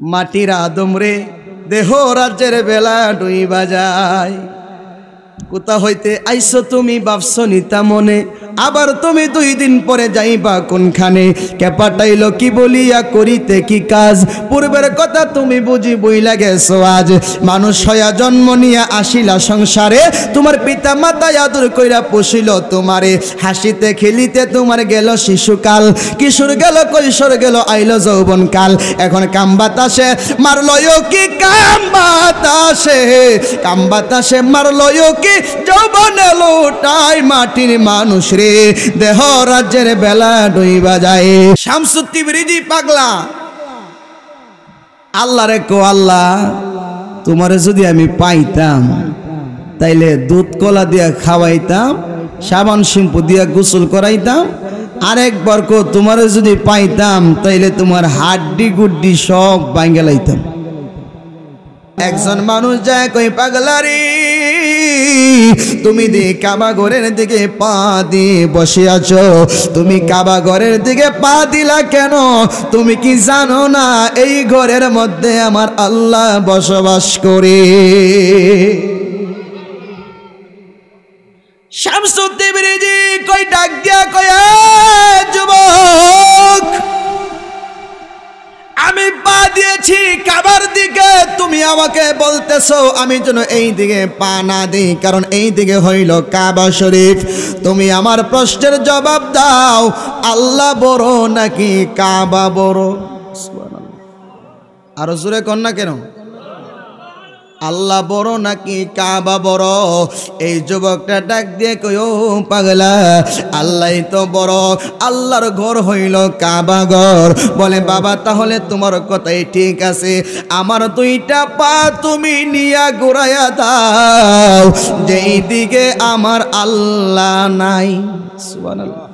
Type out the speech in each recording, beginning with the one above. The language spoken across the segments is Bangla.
মাটির আদম রে দেহ রাজ্যের বেলা ডুইবা যায়। কোথা হইতে আইসো তুমি ভাবছো নিতা মনে, আবার তুমি 2 দিন পরে যাইবা কোনখানে? কে পাঠাইলো কি বলিয়া করিতে কি কাজ? পূর্বের কথা তুমি বুঝি বইলা গেছো আজ। মানুষ হইয়া জন্ম নিয়া আসিলা সংসারে, তোমার পিতা মাতা আদর কইরা পুষিল তোমারে। হাসিতে খেলিতে তোমার গেল শিশুকাল, কিশোর গেল কৈশোর গেল আইলো যৌবন কাল। এখন কাম বাতাসে মারলয় কি, কাম বাতাসে, কাম বাতাসে মারলয় কি, যৌবনে লোটাই মাটির মানুষ রে দেহ রাজ্যের বেলা ডুইবা যায়। শামসুত তিবরিজি পাগলা আল্লাহ রে কো, আল্লাহ তোমারে যদি আমি পাইতাম তাইলে দুধ কলা দিয়া খাওয়াইতাম, সাবান শ্যাম্পু দিয়া গোসল করাইতাম। আরেকবার কো তোমারে যদি পাইতাম তাইলে তোমার হাড্ডি গুড্ডি সব ভাঙে লাইতাম। একজন মানুষ যায় কই, পাগলারি তুমি দি কাবা ঘরের দিকে পা দিয়ে বসে আছো, তুমি কাবা ঘরের দিকে পা দিলা কেন? তুমি কি জানো না এই ঘরের মধ্যে আমার আল্লাহ বসবাস করে? শামসুত তিবরিজি কই ডাক দিয়া কই, যুবক আমি পা দিয়েছি কাবার দিকে, তুমি আমাকে বলতেছো আমি যেন এই দিকে পা না দিই, কারণ এই দিকে হইল কাবা শরীফ। তুমি আমার প্রশ্নের জবাব দাও, আল্লাহ বড় নাকি কাবা বড়? আরো জোরে কর না কেন? আল্লাহ বড় নাকি কাবা বড়? এই যুবকটা ডাক দিয়ে কই, ও পাগলা আল্লাহই তো বড়, আল্লাহর ঘর হইল কাবা ঘর। বলে বাবা তাহলে তোমার কথাই ঠিক আছে, আমার 2টা পা তুমি নিয়া ঘুরাইয়া দাও যেই দিকে আমার আল্লাহ নাই। সুবহানাল্লাহ।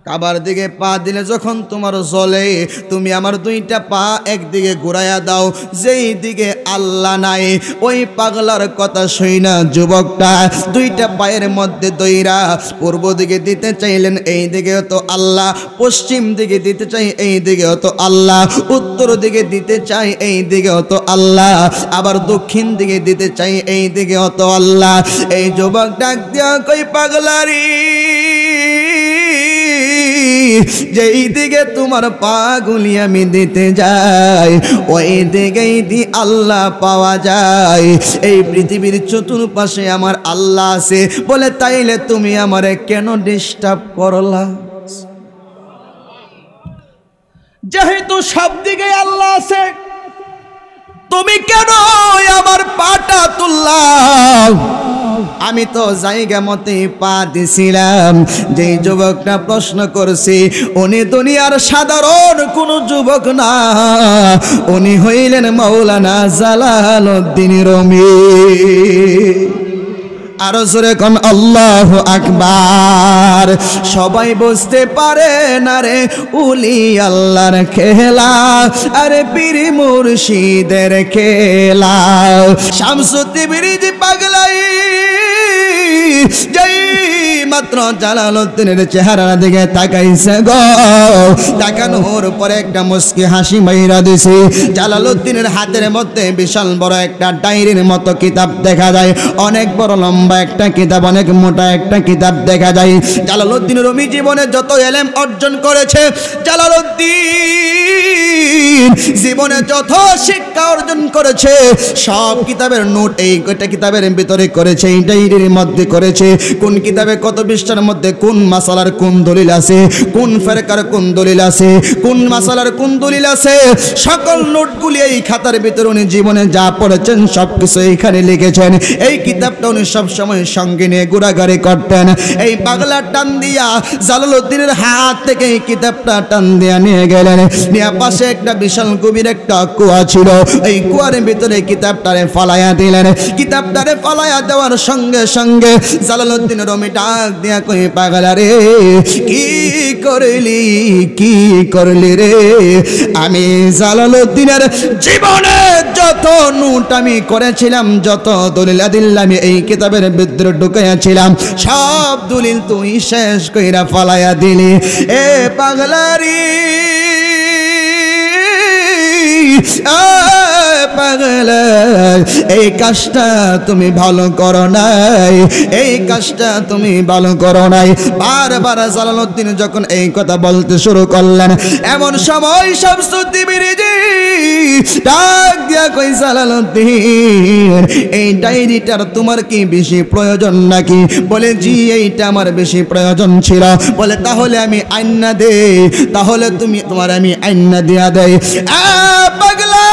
কাবার দিকে পা দিলে যখন তোমার জ্বলে, তুমি আমার 2টা পা একদিকে ঘুরাইয়া দাও যেই দিকে আল্লাহ নাই। ওই পাগলার কথা শুই না যুবকটা 2টা পায়ের মধ্যে দইরা পূর্ব দিকে দিতে চাইলেন, এই দিকেও তো আল্লাহ, পশ্চিম দিকে দিতে চাই এই দিকেও তো আল্লাহ, উত্তর দিকে দিতে চাই এই দিকেও তো আল্লাহ, আবার দক্ষিণ দিকে দিতে চাই এই দিকেও তো আল্লাহ। এই যুবক ডাক দিয়া কই, পাগলারি যেই দিকে তোমার পা গুলি আমি দিতে যাই ওই দিকেই দি আল্লাহ পাওয়া যায়। এই পৃথিবীর চতুর্পাশে আমার আল্লাহ আছে, বলে তাইলে তুমি আমারে কেন ডিস্টার্ব করলা? যেহেতু সব দিকে আল্লাহ আছে, তুমি কেন আমার পাটা তুললাম? আমি তো জায়গা মতে পা দিছিলাম। যেই যুবকটা প্রশ্ন করছি উনি দুনিয়ার সাধারণ কোন যুবক না, উনি হইলেন মাওলানা জালালউদ্দিন রুমি। আরো জোরে কোন আল্লাহু আকবার। সবাই বুঝতে পারে না রে উলি আল্লাহর খেলা, আরে পীর মুর্শিদের খেলা। শামসুত তিবরিজি পাগলাই যেই মাত্র জালালউদ্দিনের চেহারার দিকে তাকাইছে গো, তাকানোর পরে একটা মুস্কি হাসি মাইরা দিছে। জালালউদ্দিনের হাতের মধ্যে বিশাল বড় একটা ডায়েরির মতো কিতাব দেখা যায়, অনেক বড় লম্বা একটা কিতাব, অনেক মোটা একটা কিতাব দেখা যায়। জালালউদ্দিন রুমি জীবনে যত ইলম অর্জন করেছে, জালালউদ্দিন জীবনে যত শিক্ষা অর্জন করেছে, সব কিতাবের নোট এই কয়টা কিতাবের ভিতরে করেছে, এই ডায়েরির মধ্যে করেছে। কোন কিতাবে কত পৃষ্ঠার মধ্যে কোন মাসালার কোন দলিল আছে, কোন ফেরকার কোন দলিল আছে, কোন মাসালার কোন দলিল আছে, সকল নোটগুলি এই খাতার ভিতরে উনি জীবনে যা পড়েছেন সবকিছু এইখানে লিখেছেন। এই কিতাবটা উনি সবসময় সঙ্গে নিয়ে ঘোরাঘুরি করতেন। এই পাগলা টান দিয়া জালালউদ্দিনের হাত থেকে এই কিতাবটা টান দিয়া নিয়ে গেলেন, নিয়ে পাশে একটা বিশাল গভীর একটা কুয়া ছিল, এই কুয়ার ভিতরে কিতাবটারে ফালাইয়া দিলেন। কিতাবটারে ফালাইয়া দেওয়ার সঙ্গে সঙ্গে জালালউদ্দিন রুমি ডাক দিয়া কই, পাগলা রে কি করলি, কি করলি রে? আমি জালালউদ্দিনের জীবনে যত নোট আমি করেছিলাম, যত দলিল আদিল আমি এই কিতাবের ভিতরে ঢুকাইয়াছিলাম, সব দলিল তুই শেষ কইরা ফালাইয়া দিলি। এ পাগলারি পাগলা এই কাজটা তুমি ভালো করো নাই, এই কাজটা তুমি ভালো করো নাই। বারবার জালালউদ্দিন যখন এই কথা বলতে শুরু করলেন, এমন সময় শামসুদ্দিন বিরিজি ডাক দিয়া কই, জালালউদ্দিন এই ডায়েরিটার তোমার কি বেশি প্রয়োজন নাকি? বলে জি এইটা আমার বেশি প্রয়োজন ছিল। বলে তাহলে আমি আইনা দে, তাহলে তুমি তোমার আমি আইনা দিয়া দেই। পাগলা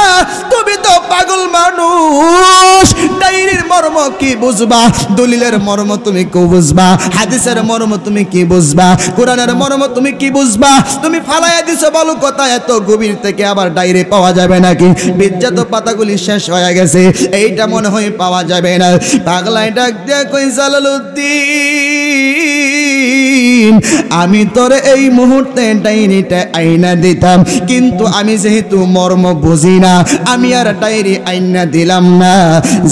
তুমি তো পাগল মানুষ, ডায়েরির মর্ম কি বুঝবা, দলিলের মর্ম তুমি কি বুঝবা, হাদিসের মর্ম তুমি কি বুঝবা, কোরআনের মর্ম তুমি কি বুঝবা? তুমি ফালাইয়া দিছো বলো কথা, এত গভীর থেকে আবার ডায়েরি পাওয়া যাবে নাকি? বিজ্জাত পাতাগুলি শেষ হয়ে গেছে, এইটা মনে হয় পাওয়া যাবে না। পাগলায় ডাক দিয়ে কই, জালালউদ্দিন আমি তোর এই মুহূর্তে ডায়েরিটা আইনা দিতাম, কিন্তু আমি যেহেতু মর্ম বুঝি না, আমি আর ডায়েরি আইনা দিলাম না।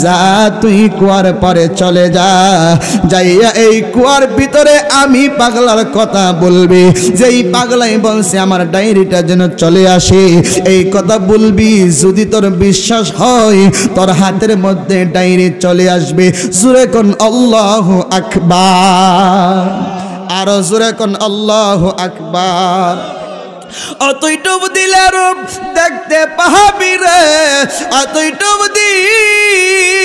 যা তুই কুয়ার পরে চলে যা, যাইয়া এই কুয়ার ভিতরে আমি পাগলার কথা বলবি, যেই পাগলাই বলছে আমার ডায়েরিটা যেন চলে আসে, এই কথা বলবি। যদি তোর বিশ্বাস হয় তোর হাতের মধ্যে ডায়েরি চলে আসবে। জোরে কোন আল্লাহু আকবার, আরো জোরে কোন আল্লাহু আকবার। অতই ডুব দিলে রূপ দেখতে পাবি রে, অতই ডুব দিলে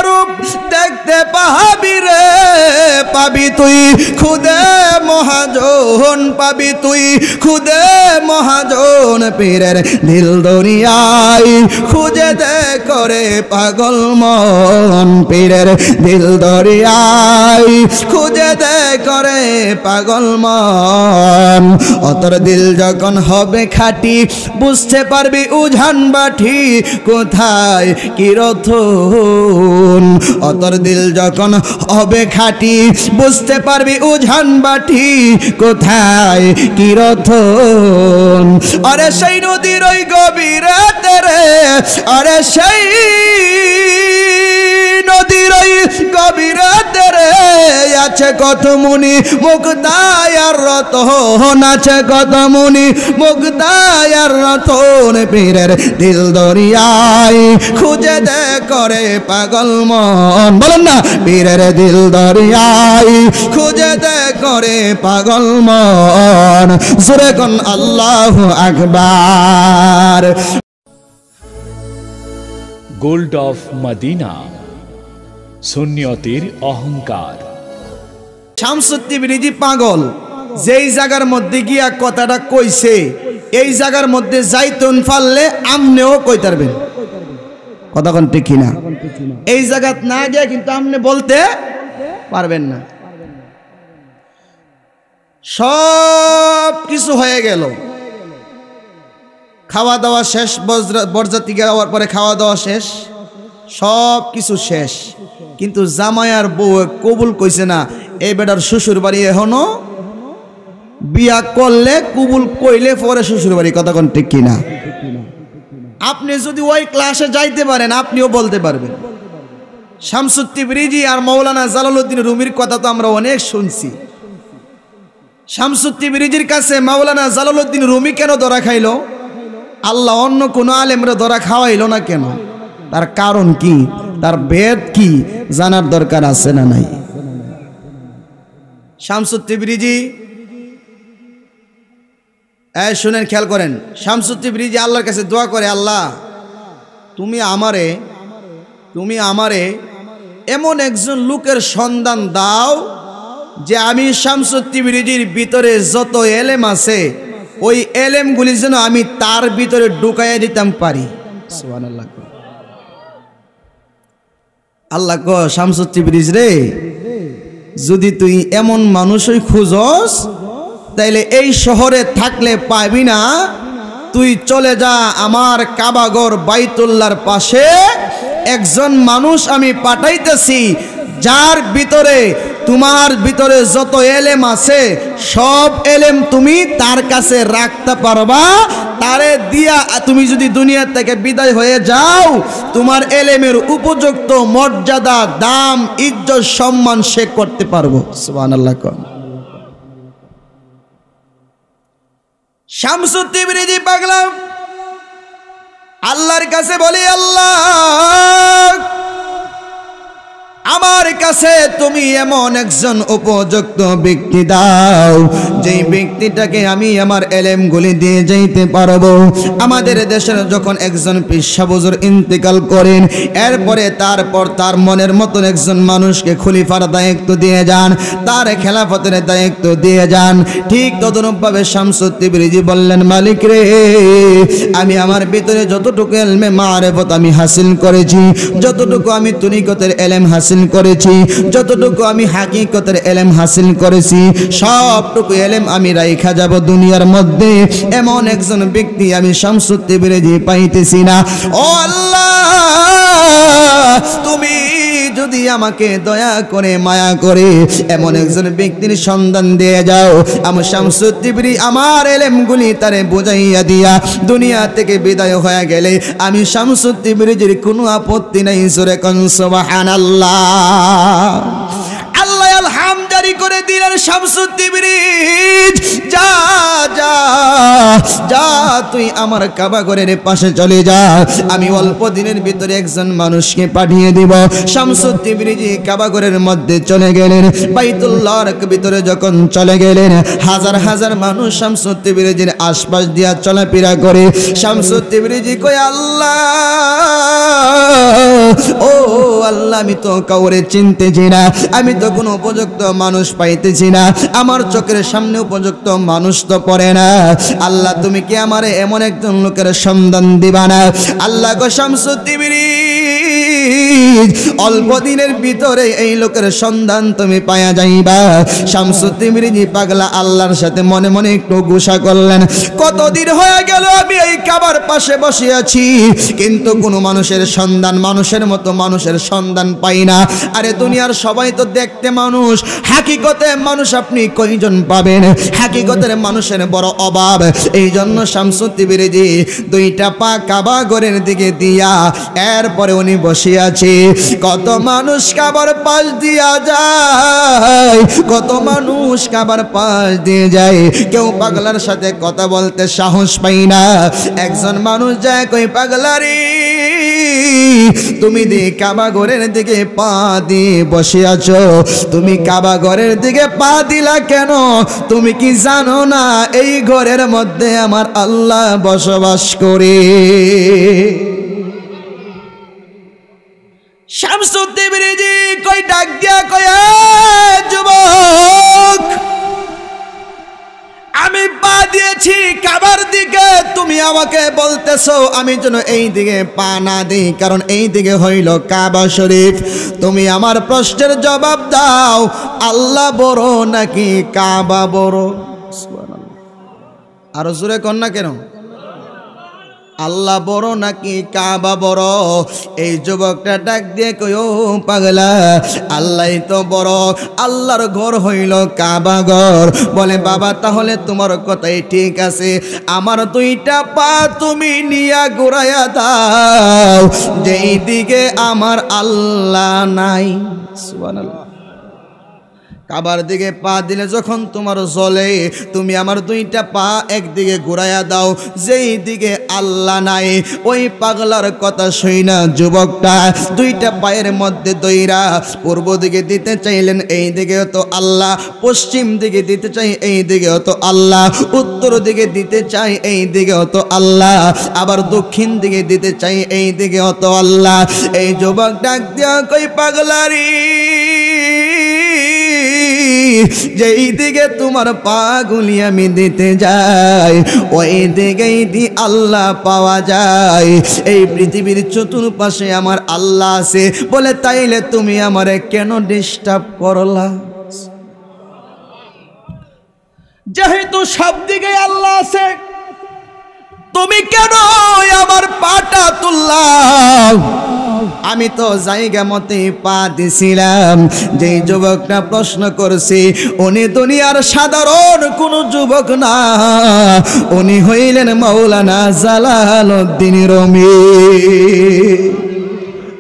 রূপ দেখতে পাবি রে, পাবি তুই খুদে মহাজন, পাবি তুই খুদে মহাজন। পীরের দিল দরিয়ায় খুঁজে দে করে পাগল মন, পীরের দিল দরিয়ায় খুঁজে দে করে পাগল মন। অতর দিল যখন হবে খাঁটি বুঝতে পারবি উজান বাটি কোথায় কি রতন। অতর দিল যখন হবে খাঁটি বুঝতে পারবি উজান বাটি কোথায় কি রতন। আরে সেই নদীর ওই গভীরাতে রে, আরে সেই নদীর ওই গভীরাতে রে আছে কত মুনি মুক্তায়ার রতন, আছে কত মুনি মুক্তায়ার রতন। পীরের দিল দরিয়ায় খুঁজে দে করে পাগল মন, বলেন না, পীরের দিল দরিয়ায় খুঁজে দে করে পাগল মন। জোরে কোন আল্লাহু আকবার। গোল্ড অফ মদিনা, সুন্নিয়তের অহংকার। শামসুদ্দিন বিরিজি পাগল, যেই জায়গার মধ্যে গিয়া কথাটা কইছে, এই জায়গার মধ্যে যাইতুন ফাললে আমনেও কইতে পারবেন, কথা কোন ঠিক কিনা? এই জায়গাত না গিয়া কিন্তু আমনে বলতে পারবেন না। সব কিছু হয়ে গেল, খাওয়া দাওয়া শেষ, বরযাত্রী যাওয়ার পরে খাওয়া দাওয়া শেষ, সব কিছু শেষ, কিন্তু জামাইয়ার বউ কবুল কইছে না। এই বেটার শ্বশুর বাড়ি এখনো, বিয়া করলে কবুল কইলে পরে শ্বশুর বাড়ি, কথা কোন ঠিক কিনা? আপনি যদি ওই ক্লাসে যাইতে পারেন আপনিও বলতে পারবেন। শামসুদ্দিন বিরিজি আর মাওলানা জালালউদ্দিন রুমির কথা তো আমরা অনেক শুনছি। শামসুদ্দিন বিরিজির কাছে মাওলানা জালালউদ্দিন রুমি কেন ধরা খাইলো? আল্লাহ অন্য কোনো আলেমরা ধরা খাওয়াইল না কেন? তার কারণ কি, তার ভেদ কি জানার দরকার আছে না নাই? শামসুদ্দিন বিরিজি শুনেন, খেয়াল করেন, শামসুদ্দিন বিরিজি আল্লাহর কাছে দোয়া করে, আল্লাহ তুমি আমারে এমন একজন লোকের সন্ধান দাও যে আমি শামসুদ্দিন বিরিজির ভিতরে যত এলেম আছে ওই এলেমগুলি যেন আমি তার ভিতরে ঢুকাইয়া দিতাম পারি। সুবহানাল্লাহ। আল্লাহ ক শামসুদ্দিন বিরিজ রে, যদি তুই এমন মানুষই খুঁজস তাইলে এই শহরে থাকলে পাবি না, তুই চলে যা আমার কাবাগর বাইতুল্লাহর পাশে একজন মানুষ আমি পাঠাইতেছি, যার ভিতরে তোমার ভিতরে যত এলেম আছে সব এলেম তুমি তার কাছে রাখতে পারবা। তারে দিয়া তুমি যদি দুনিয়া থেকে বিদায় হয়ে যাও, তোমার এলেমের উপযুক্ত মর্যাদা, দাম, ইজ্জত, সম্মান সে করতে পারবো। সুবহানাল্লাহ। শামসুদ্দিন বিরিজি পাগলা কাছে বলি আল্লাহ আমার কাছে তুমি এমন একজন উপযুক্ত ব্যক্তি দাও যেই ব্যক্তিটাকে আমি আমার এলেমগুলি দিয়ে যাইতে পারবো। আমাদের দেশের যখন একজন পেশা হুজুর ইন্তেকাল করেন এরপরে তারপর তার মনের মতন একজন মানুষকে খলিফার দায়িত্ব দিয়ে যান, তার খেলাফতের দায়িত্ব দিয়ে যান। ঠিক তদনুরূপভাবে শামসুত তিবরিজি বললেন মালিক রে আমি আমার ভিতরে যতটুকু এলমে মারিফত আমি হাসিল করেছি, যতটুকু আমি তরিকতের এলেম হাসিল করেছি, যতটুকু আমি হাকিকতের এলেম হাসিল করেছি সবটুকু এলেম আমি রাইখা যাব দুনিয়ার মধ্যে। এমন একজন ব্যক্তি আমি শামসুত তিবরিজি পাইতেছি না। ও আল্লাহ তুমি যদি আমাকে দয়া করে মায়া করে এমন একজন ব্যক্তির সন্ধান দিয়ে যাও, আমি শামসুত তিবরি আমার এলেমগুলি তারে বুঝাইয়া দিয়া দুনিয়া থেকে বিদায় হয়ে গেলে আমি শামসুত তিবরিজির কোনো আপত্তি নাই। জোরে কোন সুবহানাল্লাহ। আল্লাহ আলহামদ জারি করে দিলেন শামসুত তিবরিজ যা যা যা তুই আমার কাবা ঘরের পাশে চলে যা, আমি অল্প দিনের ভিতরে একজন মানুষকে পাঠিয়ে দিব। শামসুত তিবরিজি কাবা ঘরের মধ্যে চলে গেলেন, বাইতুল্লাহর ভিতরে যখন চলে গেলেন হাজার হাজার মানুষ শামসুত তিবরিজির আশপাশ দিয়া চলাফেরা করে। শামসুত তিবরিজি কই আল্লাহ ও আল্লাহ আমি তো কাউরে চিনতেছি না, আমি তো কোনো উপযুক্ত মানুষ পাইতেছি না, আমার চোখের সামনে উপযুক্ত মানুষ তো পড়ে না। আল্লাহ তুমি কি আমারে এমন একজন লোকের সন্ধান দিবা না? আল্লাহ গো শামসুত তিবরিজ অল্প দিনের ভিতরে এই লোকের সন্ধান তুমি পায়া যাইবা। শামসুত তিবরিজি পাগলা আল্লাহর সাথে মনে মনে একটু গুসা করলেন, কতদিন হয়ে গেল আমি এই কাবার পাশে বসে আছি কিন্তু কোনো মানুষের সন্ধান মানুষের মতো মানুষের সন্ধান পাই না। আরে দুনিয়ার সবাই তো দেখতে মানুষ, হাকিকতে মানুষ আপনি কয়জন পাবেন? হাকিকতের মানুষের বড় অভাব। এই জন্য শামসুত তিবরিজি দুইটা পা কাবা ঘরের দিকে দিয়া এরপরে উনি বসে আছে। কত মানুষ কাবার পাশ দিয়া যায়, কত মানুষ কাবার পাশ দিয়ে যায়, কেউ পাগলার সাথে কথা বলতে সাহস পাই না। একজন মানুষ যায় কই পাগলারি তুমি দি কাবা ঘরের দিকে পা দিয়ে বসে আছো, তুমি কাবা ঘরের দিকে পা দিলা কেন? তুমি কি জানো না এই ঘরের মধ্যে আমার আল্লাহ বসবাস করে? শামসুত তিবরিজি কই ডাক দিয়া কই যুবক আমি পা দিয়েছি কাবার দিকে, তুমি আমাকে বলতেছো আমি যেন এই দিকে পা না দিই, কারণ এই দিকে হইল কাবা শরীফ। তুমি আমার প্রশ্নের জবাব দাও, আল্লাহ বড় নাকি কাবা বড়? আরো জোরে কর না কেন? আল্লাহ বড় নাকি কাবা বড়? এই যুবকটা ডাক দিয়ে কই ও পাগলা আল্লাহই তো বড়, আল্লাহর ঘর হইল কাবা ঘর। বলে বাবা তাহলে তোমার কথাই ঠিক আছে, আমার দুইটা পা তুমি নিয়া ঘুরাইয়া দাও যেই দিকে আমার আল্লাহ নাই। সুবহানাল্লাহ। কাবার দিকে পা দিলে যখন তোমার জ্বলে, তুমি আমার দুইটা পা একদিকে ঘুরাইয়া দাও যেই দিকে আল্লাহ নাই। ওই পাগলার কথা শুই না যুবকটা দুইটা পায়ের মধ্যে দইরা পূর্ব দিকে দিতে চাইলেন, এই দিকেও তো আল্লাহ, পশ্চিম দিকে দিতে চাই এই দিকেও তো আল্লাহ, উত্তর দিকে দিতে চাই এই দিকেও তো আল্লাহ, আবার দক্ষিণ দিকে দিতে চাই এই দিকেও তো আল্লাহ। এই যুবক ডাক দিয়া কই পাগলারি যেই দিকে তোমার পাগুলি আমি দিতে যাই ওই দিকেই দি আল্লাহ পাওয়া যায়। এই পৃথিবীর চতুর্পাশে আমার আল্লাহ আছে, বলে তাইলে তুমি আমারে কেন ডিস্টার্ব করলা? যেহেতু সব দিকে আল্লাহ আছে তুমি কেন আমার পাটা তুললাম? আমি তো জায়গা মতে পা দিছিলাম। যেই যুবকটা প্রশ্ন করছি উনি দুনিয়ার সাধারণ কোন যুবক না, উনি হইলেন মাওলানা জালালউদ্দিন রুমি।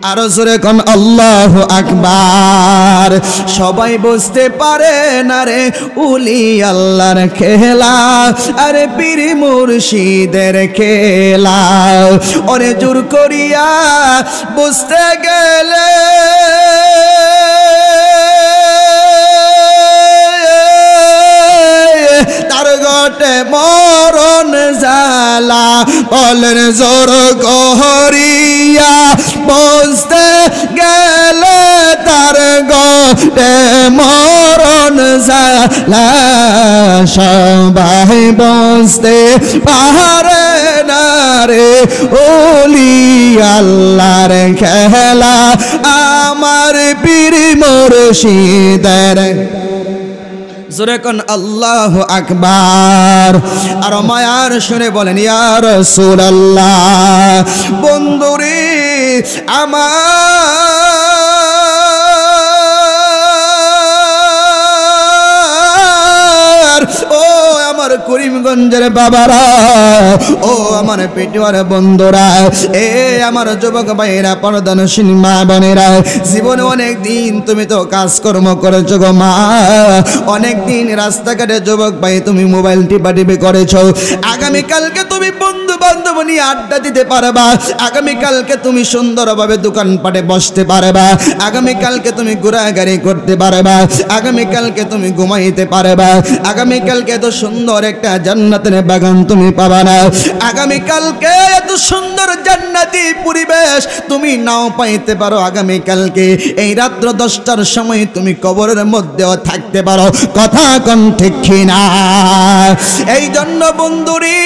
আরো জোরে কোন আল্লাহু আকবার। সবাই বুঝতে পারে না রে উলি আল্লাহর খেলা, আরে পীর মুর্শিদের খেলা। ওরে জোর করিয়া বুঝতে গেলে তার গটে মরণ জালা। বলেন জোর করিয়া বুঝতে গেলে তার গটে মরণ জালা। সবাই বুঝতে পারে না রে ওলি আল্লাহর খেলা, আমার পীর মুর্শিদের। জোরে কোন আল্লাহু আকবার। আর মায়ার সুরে বলেন ইয়া রাসূলুল্লাহ। বন্ধুরে আমার, ও আমার করিমগঞ্জের বাবারা, ও আমার পেটুয়ার বন্ধুরা, এ আমার যুবক ভাইরা, পর্দানশীল মা বোনেরা, জীবনে অনেক দিন তুমি তো কাজকর্ম করেছো গো মা। অনেক দিন রাস্তাঘাটে যুবক ভাই তুমি মোবাইল টিপাটিপি করেছো। আগামীকালকে তুমি বন্ধু বান্ধব নিয়ে আড্ডা দিতে পারবা, আগামীকালকে তুমি সুন্দরভাবে দোকানপাটে বসতে পারবা, আগামীকালকে তুমি ঘোরাঘুরি করতে পারবা, আগামীকালকে তুমি ঘুমাইতে পারবা, আগামীকালকে এত সুন্দর একটা জান্নাতের বাগান তুমি পাবা না, আগামীকালকে এত সুন্দর জান্নাতি পরিবেশ তুমি নাও পাইতে পারো। আগামীকালকে এই রাত্র 10টার সময় তুমি কবরের মধ্যেও থাকতে পারো। কথা কোন ঠিক কিনা? এই জন্য বন্ধুরি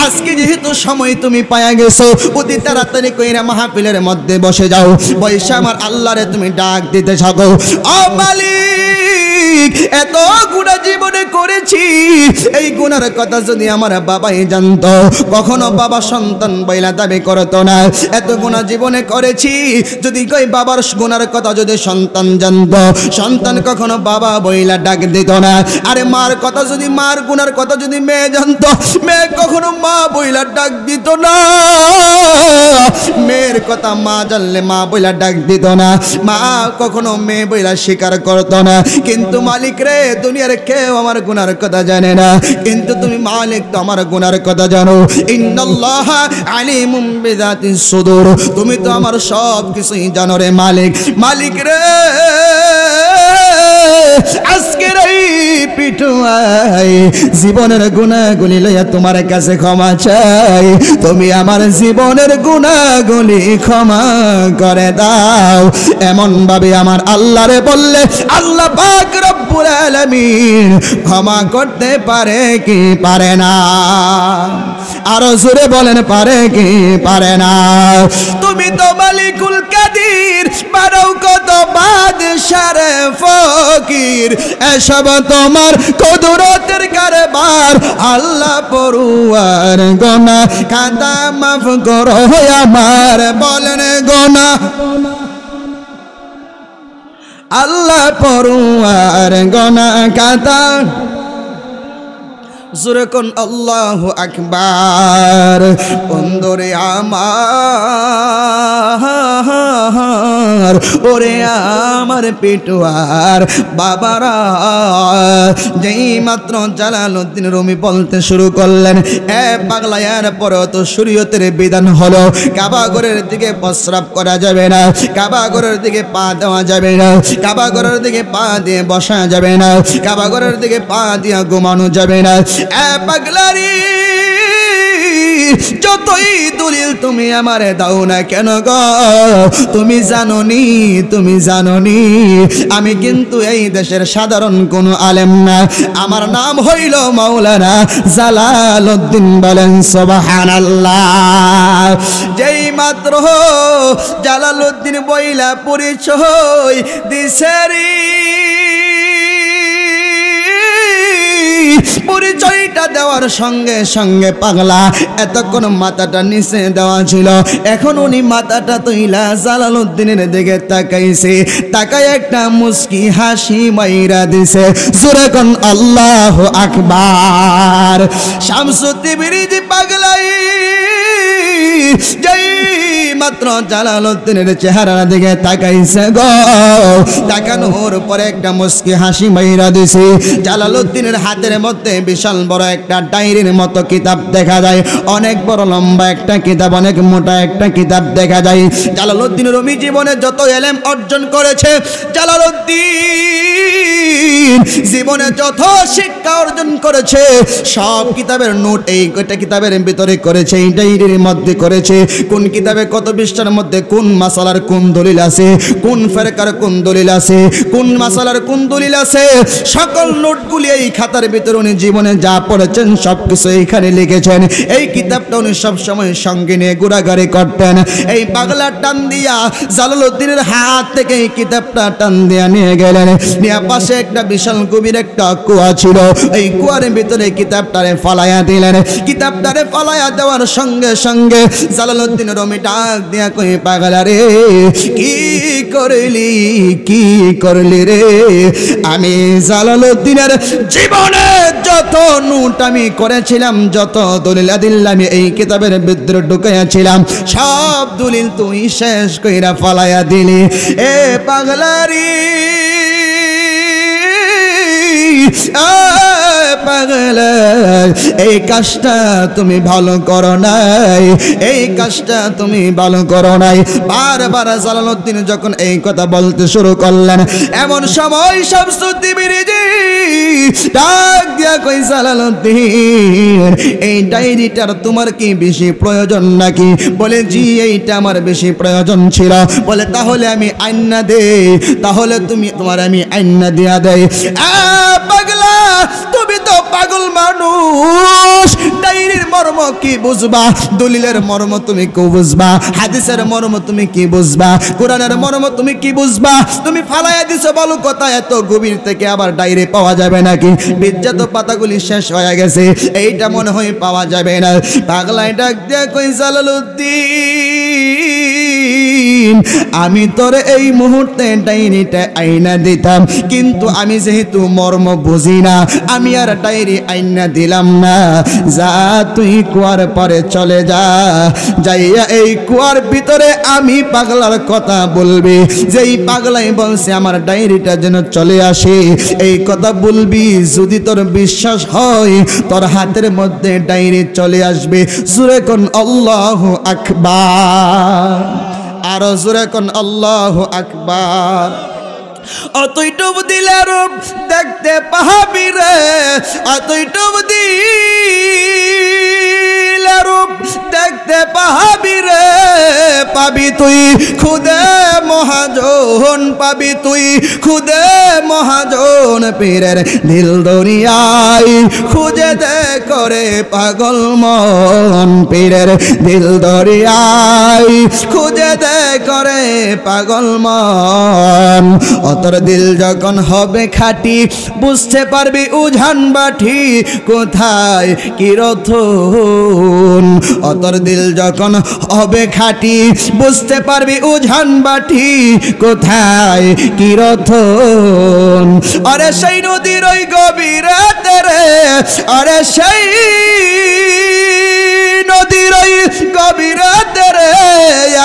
আজকে যেহেতু সময় তুমি পায়া গেছো, অতি তাড়াতাড়ি কইরা মাহফিলের মধ্যে বসে যাও। বৈশা আমার আল্লাহরে তুমি ডাক দিতে থাকো, ও মালিক এত গুনাহ জীবনে করেছি, এই গুনার কথা যদি আমার বাবাই জানতো, কখনো বাবা সন্তান বইলা দাবি করতো না। এত গুনাহ জীবনে করেছি, যদি কই বাবার গুনার কথা যদি সন্তান জানতো, সন্তান কখনো বাবা বইলা ডাক দিত না। আরে মার কথা যদি, মার গুনার কথা যদি মেয়ে জানতো, মেয়ে কখনো মা বইলা ডাক দিত না। মেয়ের কথা মা জানলে মা বইলা ডাক দিত না, মা কখনো মেয়ে বইলা স্বীকার করতো না। কিন্তু মালিক রে, দুনিয়ার কেউ আমার গুনার কথা জানে না, কিন্তু তুমি মালিক তো আমার গুনার কথা জানো। ইন্নাল্লাহা আলিমুম বিযাতিস সুদূর, তুমি তো আমার সব কিছুই জানো রে মালিক। মালিক রে আজকের এই পিটুয়াই জীবনের গুনাহগুলি লইয়া তোমার কাছে ক্ষমা চাই, তুমি আমার জীবনের গুনাহগুলি ক্ষমা করে দাও। এমন ভাবে আমার আল্লাহরে বললে আল্লাহ পাক রব্বুল আলামিন ক্ষমা করতে পারে কি পারে না? আরো জোরে বলেন পারে কি পারে না? তুমি তো মালিকুল কাদির, বানাও কত বাদশার ফকির, এসব তোমার কুদরতের কারবার। আল্লাহ পরুয়ার গুনাহ খাতা মাফ করো আমার, বলেন গুনাহ। আল্লাহ পরুয়ার গুনাহ খাতা, জোরে কোন আল্লাহু আকবার। বন্ধুরে আমার, ওরে আমার পেটুয়ার বাবারা, যেই মাত্র জালালউদ্দিন রুমি বলতে শুরু করলেন, এ পাগলা এর পরে তো শরীয়তের বিধান হলো কাবা ঘরের দিকে প্রস্রাব করা যাবে না, কাবা ঘরের দিকে পা দেওয়া যাবে না, কাবা ঘরের দিকে পা দিয়ে বসা যাবে না, কাবা ঘরের দিকে পা দিয়ে ঘুমানো যাবে না। এ পাগলারি, যতই দলিল তুমি আমারে দাও না কেন গো, তুমি জানোনি, তুমি জানোনি আমি কিন্তু এই দেশের সাধারণ কোনো আলেম না, আমার নাম হইল মাওলানা জালালউদ্দিন। বলেন সুবহানাল্লাহ। যেই মাত্র জালালউদ্দিন বইলা পরিচয় দিছেরি, পরিচয়টা দেওয়ার সঙ্গে সঙ্গে পাগলা এতক্ষণ মাথাটা নিচে দেওয়া ছিল, এখন উনি মাথাটা তুইলা জালালউদ্দিনের দিকে তাকাইছে, তাকায় একটা মুস্কি হাসি মাইরা দিছে। জোরে কোন আল্লাহু আকবার। শামসুদ্দিন পাগলাই যেই মাত্র জালালউদ্দিনের চেহারার দিকে তাকাইছে গো, তাকানোর পরে একটা মুস্কি হাসি মাইরা দিছে। জালালউদ্দিনের হাতের মধ্যে বিশাল বড় একটা ডায়েরির মতো কিতাব দেখা যায়, অনেক বড় লম্বা একটা কিতাব, অনেক মোটা একটা কিতাব দেখা যায়। জালালউদ্দিন রুমি জীবনে যত এলেম অর্জন করেছে, জালালউদ্দিন জীবনে যত শিক্ষা অর্জন করেছে, সব কিতাবের নোট এই কয়টা কিতাবের ভিতরে করেছে, এই ডায়েরির মধ্যে করেছে। কোন কিতাবে কত পৃষ্ঠার মধ্যে কোন মাসালার কোন দলিল আছে, কোন ফেরকার কোন দলিল আছে, কোন মাসালার কোন দলিল আছে, সকল নোটগুলি এই খাতার ভিতরে উনি জীবনে যা পড়েছেন সবকিছু এইখানে লিখেছেন। এই কিতাবটা উনি সবসময় সঙ্গে নিয়ে ঘোরাঘুরি করতেন। এই পাগলা টান দিয়া জালালউদ্দিনের হাত থেকে এই কিতাবটা টান দিয়া নিয়ে গেলেন, নিয়ে পাশে একটা বিশাল গভীর একটা কুয়া ছিল, এই কুয়ার ভিতরে কিতাবটারে ফালাইয়া দিলেন। কিতাবটারে ফালাইয়া দেওয়ার সঙ্গে সঙ্গে জালালউদ্দিন রুমি ডাক দিয়া কই, পাগলা রে কি করলি রে? আমি জালালউদ্দিনের জীবনে যত নোট আমি করেছিলাম, যত দলিল আদিল আমি এই কিতাবের ভিতরে ঢুকাইয়াছিলাম, সব দলিল তুই শেষ কইরা ফালাইয়া দিলি। এ পাগলারি পাগলা, এই কাজটা তুমি ভালো করো নাই, এই কাজটা তুমি ভালো করো নাই। বারবার জালালউদ্দিন যখন এই কথা বলতে শুরু করলেন, এমন সময় শামসুদ্দিন মিরিজি ডাক দিয়া কই, জালালউদ্দিন এই ডায়েরিটার তোমার কি বেশি প্রয়োজন নাকি? বলে জি, এইটা আমার বেশি প্রয়োজন ছিল। বলে তাহলে আমি আইনা দে, তাহলে তোমার আমি আইনা দিয়া দেই। পাগলা, তুমি তো পাগল মানুষ, ডায়েরির মর্ম কি বুঝবা? দলিলের মর্ম তুমি কি বুঝবা? হাদিসের মর্ম তুমি কি বুঝবা? কোরআনের মর্ম তুমি কি বুঝবা? তুমি ফালাইয়া দিছো বলো কথা, এত গভীর থেকে আবার ডায়েরি পাওয়া যাবে নাকি? বিজ্জাত পাতাগুলি শেষ হয়ে গেছে, এইটা মনে হয় পাওয়া যাবে না। পাগলায় ডাক দিয়া কই, জালালউদ্দিন আমি তোর এই মুহূর্তে ডায়েরিটা আইনা দিতাম, কিন্তু আমি যেহেতু মর্ম বুঝি না, আমি আর ডায়েরি আইনা দিলাম না। যা তুই কুয়ার পরে চলে যা, যাইয়া এই কুয়ার ভিতরে আমি পাগলার কথা বলবি, যেই পাগলাই বলছে আমার ডায়েরিটা যেন চলে আসে, এই কথা বলবি। যদি তোর বিশ্বাস হয়, তোর হাতের মধ্যে ডায়েরি চলে আসবে। জোরে কোন আল্লাহু আকবার, আরো জোরে কোন আল্লাহু আকবার। অতই ডুব দিলে রূপ দেখতে পাবি রে, অতই ডুব দিলে রূপ দেখতে পাবি রে, পাবি তুই খুদে মহাজন, পাবি তুই খুদে মহাজন। পীরের দিল দরিয়ায় খুঁজে দে করে পাগল মন, পীরের দিল দরিয়ায় খুঁজে দে করে পাগল মন। অতর দিল যখন হবে খাঁটি, বুঝতে পারবি উজান বাটি কোথায় কি রতন। অতর দিল যখন হবে খাঁটি, বুঝতে পারবি উজান বাটি কোথায় কি রতন। আরে সেই নদীর ওই গভীরাতে রে, আরে সেই নদীর ওই গভীরাতে রে,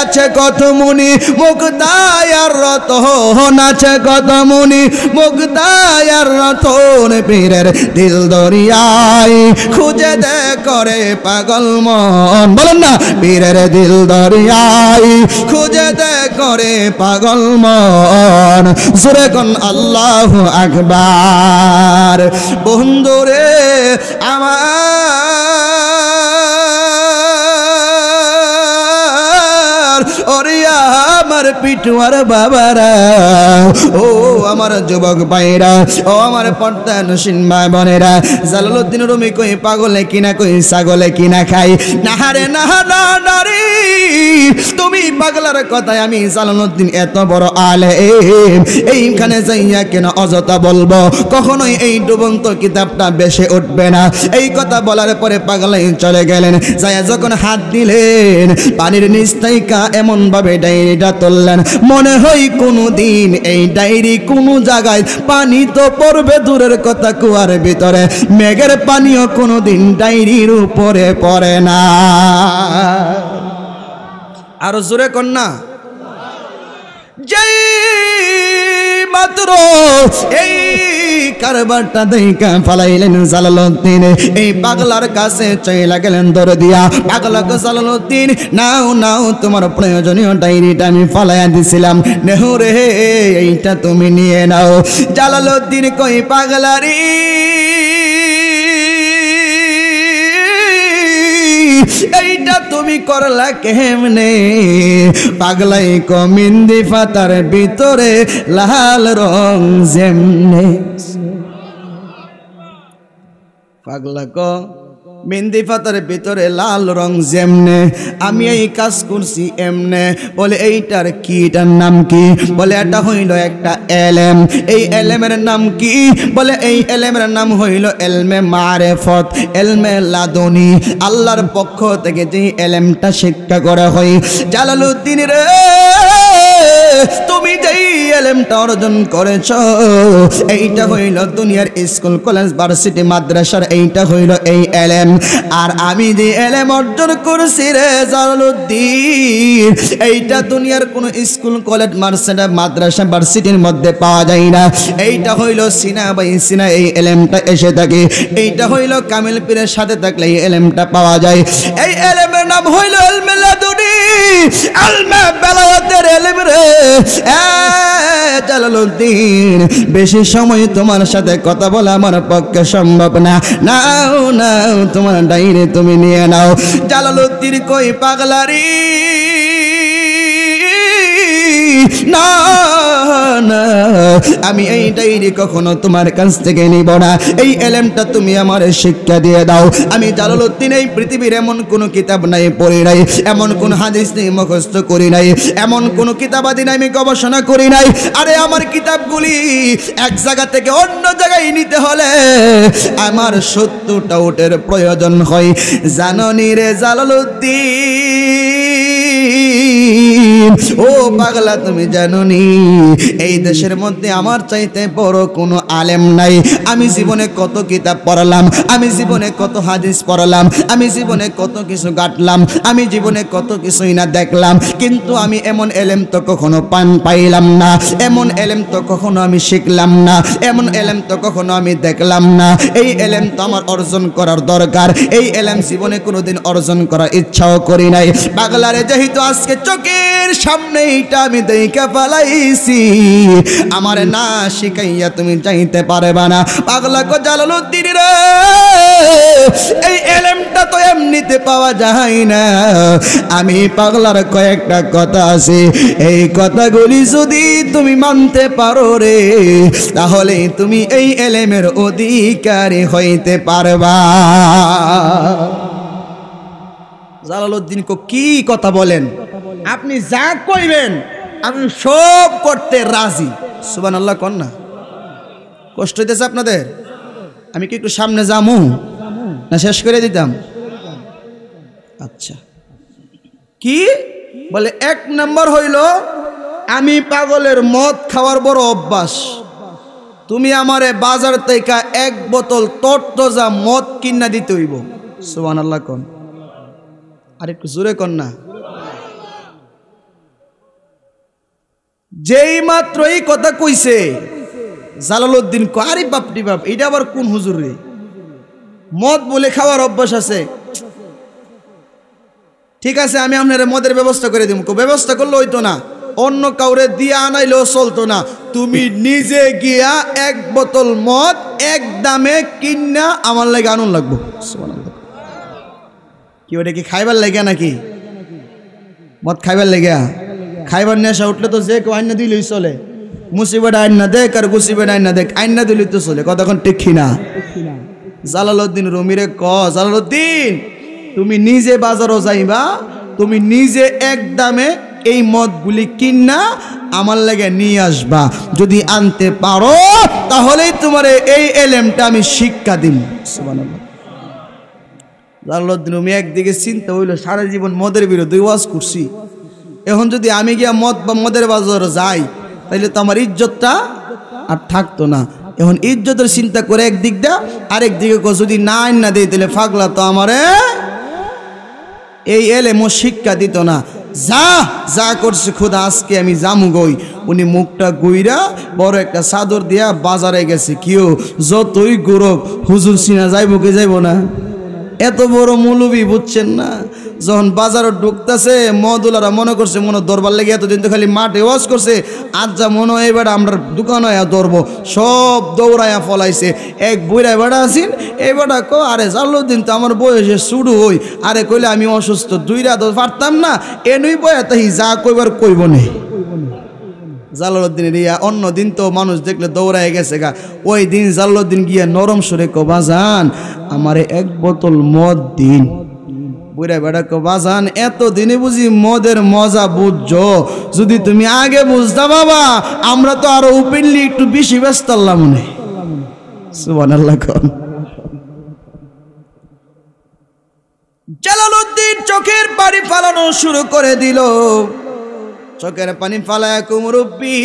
আছে কত মুনি মুক্তায়ার রতন, আছে কত মুনি মুক্তায়ার রতন। পীরের দিল দরিয়ায় খুঁজে দে করে পাগল মন, বলেন না, পীরের দিল দরিয়ায় খুঁজে দে করে পাগল মন। জোরে কোন আল্লাহু আকবার। বন্ধুরে আমার, ওরে আমার পিটুয়ার বাবারা, ও আমার যুবক ভাইরা, ও আমার পর্দা নসীন মা বোনেরা, জালালউদ্দিন রুমি কই পাগলে কিনা কই ছাগলে কিনা খাই। নাহারে নাহা নারী, তুমি পাগলার কথায় আমি জালালউদ্দিন এত বড় আলেম, এইখানে যাইয়া কেন অযথা বলবো? কখনোই এই ডুবন্ত কিতাবটা বেশি উঠবে না। এই কথা বলার পরে পাগলাই চলে গেলেন। যাইয়া যখন হাত দিলেন, পানির নিচ থেকে এমন ভাবে ডায়েরিটা তুললেন, মনে হয় কোনো দিন এই ডায়েরি কোনো জায়গায় পানি তো পড়বে দূরের কথা, কুয়ার ভিতরে মেঘের পানিও কোনো দিন ডায়েরির উপরে পড়ে না। আরো জোরে কর না। যেই মাত্র এই কারবারটা দেখা পালাইলেন জালালউদ্দিন, এই পাগলার কাছে চাইলা গেলেন দর দিয়া। পাগলাকে জালালউদ্দিন, নাও নাও তোমার প্রয়োজনীয় ডায়েরিটা আমি ফালাইয়া দিছিলাম, নেহুরে এইটা তুমি নিয়ে নাও। জালালউদ্দিন কই পাগলারি এইটা তুমি করলা কেমনে? পাগলাই কমিন্দি পাতার ভিতরে লাল রং যেমনে। পাগলা ক মেহেন্দি পাতার ভিতরে লাল রং যেমনে, আমি এই কাজ করছি এমনে। বলে এইটার কি, এটার নাম কি? বলে এটা হইল একটা এলেম। এই এলেমের নাম কি? বলে এই এলেমের নাম হইল এলমে মারেফত, এলমে লাদুনি। আল্লাহর পক্ষ থেকে যে এলেমটা শিক্ষা করা হয়। জালালউদ্দিন রে, তুমি যেই এলেমটা অর্জন করেছ এইটা হইল দুনিয়ার স্কুল কলেজ ভার্সিটি মাদ্রাসার, এইটা হইল এই এলেম। আর আমি যে এলেম অর্জন করছি রে জালালউদ্দিন, এইটা দুনিয়ার কোন স্কুল কলেজ মাদ্রাসা ভার্সিটির মধ্যে পাওয়া যায় না। এইটা হইল সিনা বাই সিনা এই এলেমটা এসে থাকে। এইটা হইল কামিল পীরের সাথে থাকলে এই এলেমটা পাওয়া যায়। এই এলেমের নাম হইল ইলমে লাদুনি, ইলমে বেলায়েতের এলেম রে। জালালউদ্দিন, বেশি সময় তোমার সাথে কথা বলা আমার পক্ষে সম্ভব না। নাও নাও তোমার ডায়েরি তুমি নিয়ে নাও। জালালউদ্দিন কই পাগলারি না না, আমি এই ডায়েরি কখনো তোমার কাছ থেকে নিব না। এই এলেমটা তুমি আমার শিক্ষা দিয়ে দাও। আমি জালালউদ্দিন এই পৃথিবীর এমন কোনো কিতাব নাই পড়ি নাই, এমন কোন হাদিস নেই মুখস্থ করি নাই, এমন কোন কিতাবাদি নাই আমি গবেষণা করি নাই। আরে আমার কিতাবগুলি এক জায়গা থেকে অন্য জায়গায় নিতে হলে আমার 70টা উটের প্রয়োজন হয়। জাননি রে জালালউদ্দিন, ও পাগলা তুমি জানোনি এই দেশের মধ্যে আমার চাইতে বড় কোনো আলেম নাই। আমি জীবনে কত কিতাব পড়লাম, আমি জীবনে কত হাদিস পড়লাম, আমি জীবনে কত কিছু গাটলাম, আমি জীবনে কত কিছুই না দেখলাম, কিন্তু আমি এমন এলেম তো কখনো পাইলাম না, এমন এলেম তো কখনো আমি শিখলাম না, এমন এলেম তো কখনো আমি দেখলাম না। এই এলেম তো আমার অর্জন করার দরকার। এই এলেম জীবনে কোনোদিন অর্জন করার ইচ্ছাও করি নাই। পাগলারে যেহেতু আজকে চোখের সামনে এইটা আমি দেখা পালাইছি, আমার না শিখাইয়া তুমি যাইতে পারবা না। পাগলা কো জালালউদ্দিন রে, এই এলেমটা তো এমনিতে পাওয়া যায় না। আমি পাগলার কয়েকটা কথা আছে, এই কথাগুলি যদি তুমি মানতে পারো রে, তাহলে তুমি এই এলেমের অধিকারী হইতে পারবা। জালালউদ্দিন কো কি কথা বলেন? আপনি যা কইবেন আমি সব করতে রাজি। সুবহানাল্লাহ কোন না? কষ্ট হইতেছে আপনাদের? আমি কি একটু সামনে যামু না শেষ করে দিতাম? আচ্ছা, কি বলে? 1 নম্বর হইল আমি পাগলের মদ খাওয়ার বড় অভ্যাস। তুমি আমারে বাজার থেকে 1 বোতল তরতাজা মদ কিনা দিতে হইব। সুবহানাল্লাহ কোন? আর একটু জোরে কোন না? যেই মাত্র এই কথা কইছে জালালউদ্দিন কো, আরে বাপরি বাপ, এটা আবার কোন হুজুর রে? মদ বলে খাওয়ার অভ্যাস আছে? ঠিক আছে, আমি আপনার মদের ব্যবস্থা করে দিব। ব্যবস্থা করলে হইতো না, অন্য কাউরে দিয়ে আনাইলেও চলতো না। তুমি নিজে গিয়া 1 বোতল মদ এক দামে কিনা আমার লাগে আনুন লাগবো। কি ওটা কি খাইবার লাগে নাকি? মদ খাইবার লেগে? খাইবার নেশা উঠলে তো যে কেউ আইনা দিলেই চলে। মুসিবত আইনা দেখ আর গুসিবত আইনা দেখ, আইনা দিলেই তো চলে। কতক্ষণ ঠিক না? জালালউদ্দিন রুমিরে ক, জালালউদ্দিন তুমি নিজে বাজারও যাইবা, তুমি নিজে এক দামে এই মদগুলি কিনা আমার লাগে নিয়ে আসবা। যদি আনতে পারো তাহলেই তোমার এই এলেমটা আমি শিক্ষা দিন। সুবহানাল্লাহ। জালালউদ্দিন রুমি একদিকে চিন্তা হইল, সারা জীবন মদের বিরুদ্ধে ওয়াজ করছি, এখন যদি আমি গিয়া মদ বা মদের বাজারে যাই তাহলে তো আমার ইজ্জতটা আর থাকতো না। এখন ইজ্জতের চিন্তা করে একদিক দা, আরেক দিকে যদি না আইনা দেই তাহলে পাগলা তো আমারে এই এলেমও শিক্ষা দিত না। যা যা করছে খোদা আজকে আমি জামু গই। উনি মুখটা গুইরা বড় একটা চাদর দিয়া বাজারে গেছে। কিও যতই গৌরব হুজুর সিনা যাইব কি যাইব না? এত বড় মৌলবি বুঝছেন না? যখন বাজারে ঢুকতেছে মদুলারা মনে করছে মনে দরবার লেগে এতদিন তো খালি মাঠে ওয়াজ করছে, আজ যা মনে হয় এবার আমরা দোকানে ধরবো, সব দৌড়াইয়া ফলাইছে। এক বুড়া বেড়া আছেন, এই বেড়া কো আরে জালালউদ্দিন তো আমার বয়সে শুরু হই, আরে কইলে আমি অসুস্থ 2 রাত পারতাম না, এনুই বয়া তাই যা কইবার কইব নেই। জালালউদ্দিনের ইয়া অন্য দিন তো মানুষ দেখলে দৌড়ায় গেছে গা, ওই দিন জালালউদ্দিন গিয়া নরম সুরে কো বাজান আমারে 1 বোতল মদ দিন। বুড়া বেড়া কো বাজান এত দিনে বুঝি মদের মজা বুঝছো? যদি তুমি আগে বুঝতা বাবা আমরা তো আরো ওপেনলি একটু বেশি ব্যস্ত আল্লাহ মনে। সুবহানাল্লাহ। জালালউদ্দিন চোখের পানি ফালানো শুরু করে দিল। চোখের পানি ফালায় কুমরুব্বি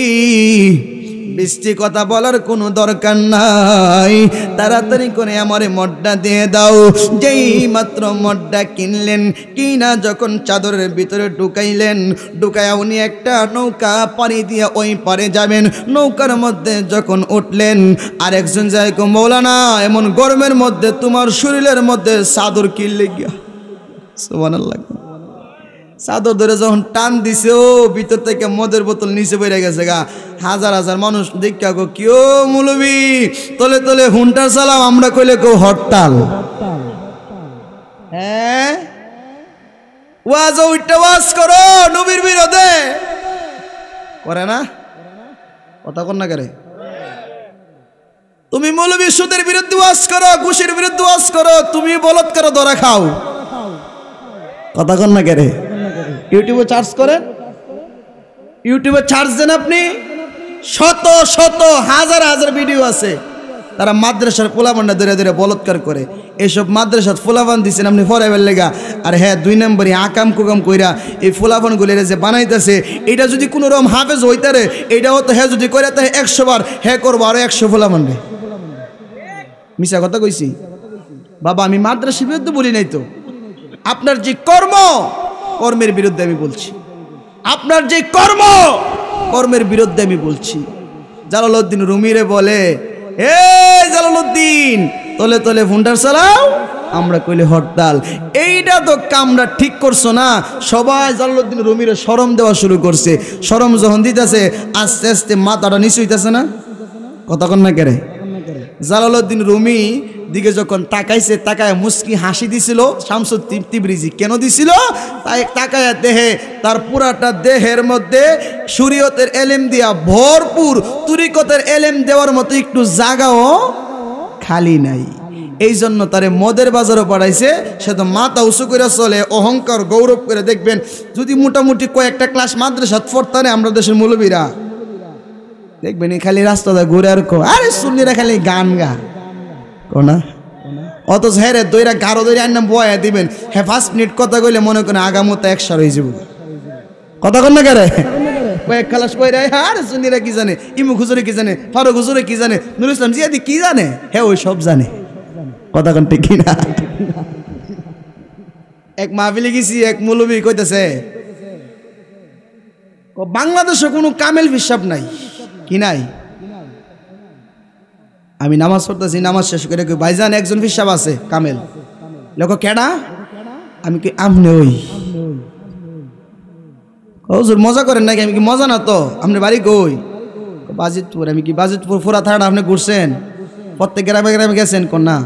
বৃষ্টি কথা বলার কোনো দরকার নাই, তাড়াতাড়ি করে আমারে মদটা দিয়ে দাও। যেই মাত্র মদটা কিনলেন, কিনা যখন চাদরের ভিতরে ঢুকাইলেন, ঢুকায়া উনি একটা নৌকা পানি দিয়ে ওই পারে যাবেন। নৌকার মধ্যে যখন উঠলেন আরেকজন যায় কো মৌলানা এমন গরমের মধ্যে তোমার শরীরের মধ্যে চাদর কিনলে গিয়া। সুবহানাল্লাহ। চাদর ধরে যখন টান দিছে ও ভিতর থেকে মদের বোতল নিচে বেড়ে গেছে গা। হাজার হাজার মানুষ দেখা গো কিও মৌলবি তলে তলে হুন্টার চালাও, আমরা কইলে কেউ হরতাল। হ্যাঁ ওয়াজ ওইটা ওয়াজ করো নবীর বিরোধে করে না, কথা কন না করে। তুমি মৌলবি সুদের বিরুদ্ধে ওয়াজ করো, ঘুষের বিরুদ্ধে ওয়াজ করো, তুমি বলৎকার ধরা খাও, কথা কন না করে। ইউটিউবে চার্জ করেন, ইউটিউবে চার্জ দেন আপনি, শত শত হাজার হাজার ভিডিও আছে। তারা মাদ্রাসার পোলাপানটা ধরে ধরে বলৎকার করে। এইসব মাদ্রাসার পোলাপান দিচ্ছেন আপনি ফরাইবার লেগা, আর হ্যাঁ 2 নম্বরই আকাম কুকাম কইরা এই পোলাপানগুলি যে বানাইতেছে, এটা যদি কোনো রকম হাফেজ হইতারে এইটাও তো হ্যাঁ যদি কইরা তাই 100 বার হ্যাঁ করবো আরো 100 পোলাপান রে। মিশা কথা কইছি বাবা, আমি মাদ্রাসার বিরুদ্ধে বলি নাই তো। আপনার যে কর্ম, কর্মের বিরুদ্ধে আমি বলছি। আপনার যে কর্ম, কর্মের বিরুদ্ধে আমি বলছি। জালালউদ্দিন রুমিরে বলে এ জালালউদ্দিন তলে তলে হুন্ডার চালাও, আমরা কইলে হরতাল। এইটা তো কামরা ঠিক করছো না। সবাই জালালউদ্দিন রুমিরে শরম দেওয়া শুরু করছে। শরম যখন দিতেছে আস্তে আস্তে মাথাটা নিচু হইতেছে না, কথা কন না কেরে। জালালউদ্দিন রুমি দিকে যখন তাকাইছে, তাকায় মুস্কি হাসি দিছিল শামসুদ তিবরিজি। কেন দিছিল? তাই তাকায় দেহে তার পুরাটা দেহের মধ্যে শরীয়তের এলেম দিয়া ভরপুর, তরিকতের এলেম দেওয়ার মতো একটু জায়গাও খালি নাই। এই জন্য তারে মদের বাজারও পাঠাইছে। সে তো মাথা উঁচু করে চলে, অহংকার গৌরব করে। দেখবেন যদি মোটামুটি কয়েকটা ক্লাস মাদ্রাসাত পড়তারে আমরা দেশের মৌলবীরা, দেখবেন খালি রাস্তাটা ঘুরে আর কো আরে সুন্নিরা খালি গান গা কোনা, অথচ হ্যাঁ রে দইরা গাঢ় দইরা নাম বয়া দিবেন। হ্যাঁ 5 মিনিট কথা কইলে মনে করেন আগামতে 100 হয়ে যাব, কথা কন না করে। কয়েক খালাস কইরা আরে সুন্নিরা কি জানে, ইমু হুজুরে কি জানে, ফারুক হুজুরে কি জানে, নুরুল ইসলাম জিয়াদি কি জানে, হ্যাঁ ওই সব জানে, কথা কন ঠিক কিনা। এক মাহফিলে গেছি, এক মৌলবি কইতেছে বাংলাদেশে কোনো কামেল হিসাব নাই। কি নাই? আমি নামাজ পড়তেছি, নামাজ শেষ করে কই ভাইজান একজন হিসাব আছে কামেল। লোক কেডা? আমি কি আমনে ওই হুজুর মজা করেন নাকি? আমি কি মজা না তো, আপনি বাড়ি কই? বাজিতপুর। আমি কি বাজিতপুর ফুরা থানা আপনি ঘুরছেন? প্রত্যেক গ্রামে গ্রামে গেছেন? কোন না।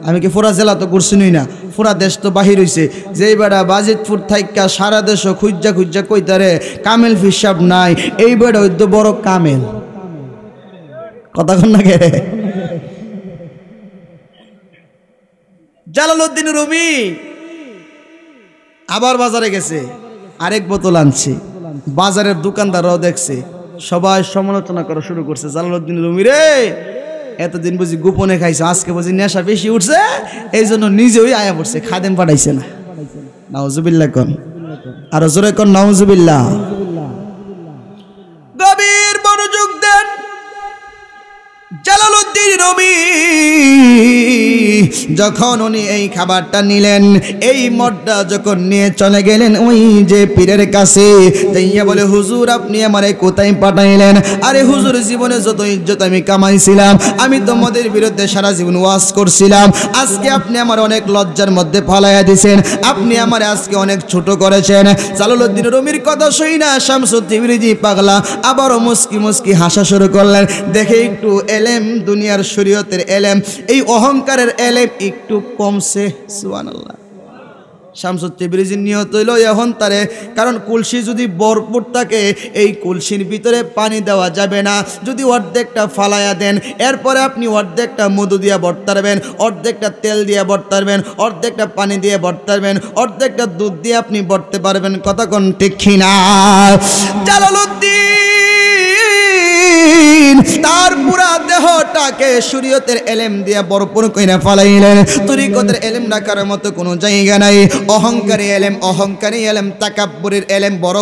আমি কি ফুরা জেলা তো ঘুরছিনই না, ফুরা দেশ তো বাহির হইছে। যেই বেড়া বাজিতপুর থাইকা সারা দেশ খুঁজা খুঁজা কইতারে কামেল হিসাব নাই, এই বেড়া হইতো বড় কামেল, কথা কন না কে। জালালউদ্দিন রুমি আবার বাজারে গেছে, আরেক বোতল আনছে। বাজারের দোকানদাররাও দেখছে, সবাই সমালোচনা করা শুরু করছে। জালালউদ্দিন রুমি রে এতদিন বুঝি গোপনে খাইছে, আজকে বুঝি নেশা বেশি উঠছে, এই জন্য নিজেই আয়া পড়ছে, খাদেম পাঠাইছে না। নাউজুবিল্লাহ কন, আরো জোরে কন নাউজুবিল্লাহ। গভীর মনোযোগ দেন। জালালউদ্দিন রুমি যখন উনি এই খাবারটা নিলেন, এই মদটা যখন নিয়ে চলে গেলেন ওই যে পীরের কাছে, যাইয়া বলে হুজুর আপনি আমারে কোথায় পাঠাইলেন? আরে হুজুর জীবনে যত ইজ্জত আমি কামাইছিলাম, আমি তোমাদের বিরুদ্ধে সারা জীবন ওয়াজ করছিলাম, আজকে আপনি আমার অনেক লজ্জার মধ্যে ফালাইয়া দিয়েছেন, আপনি আমার আজকে অনেক ছোট করেছেন। জালালউদ্দিন রুমির কথা শুই না শামসুদ্দিন তাবরিজি পাগলা আবারও মুস্কি মুস্কি হাসা শুরু করলেন। দেখে একটু এলেম, দুনিয়ার শরীয়তের এলেম, এই অহংকারের এলেম একটু কমছে। সুবহানাল্লাহ। শামসুদ্দিন তাবরিজির নিয়ত হইল এখন তারে, কারণ কলসি যদি ভরপুর থাকে এই কলসির ভিতরে পানি দেওয়া যাবে না, যদি অর্ধেকটা ফালায়া দেন এরপরে আপনি অর্ধেকটা মধু দিয়ে ভরতারবেন, অর্ধেকটা তেল দিয়ে ভরতারবেন, অর্ধেকটা পানি দিয়ে ভরতারবেন, অর্ধেকটা দুধ দিয়ে আপনি ভরতে পারবেন। কথা কোন ঠিক কিনা? জালালউদ্দিন তার পুরা দেহটাকে শরীয়তের এলেম দিয়ে ভরপুর কইরা ফালাইলেন। তরিকতের এলেম রাখার মতো কোনো জায়গা নাই। অহংকারী এলেম, তাকাব্বুরের এলেম, বড়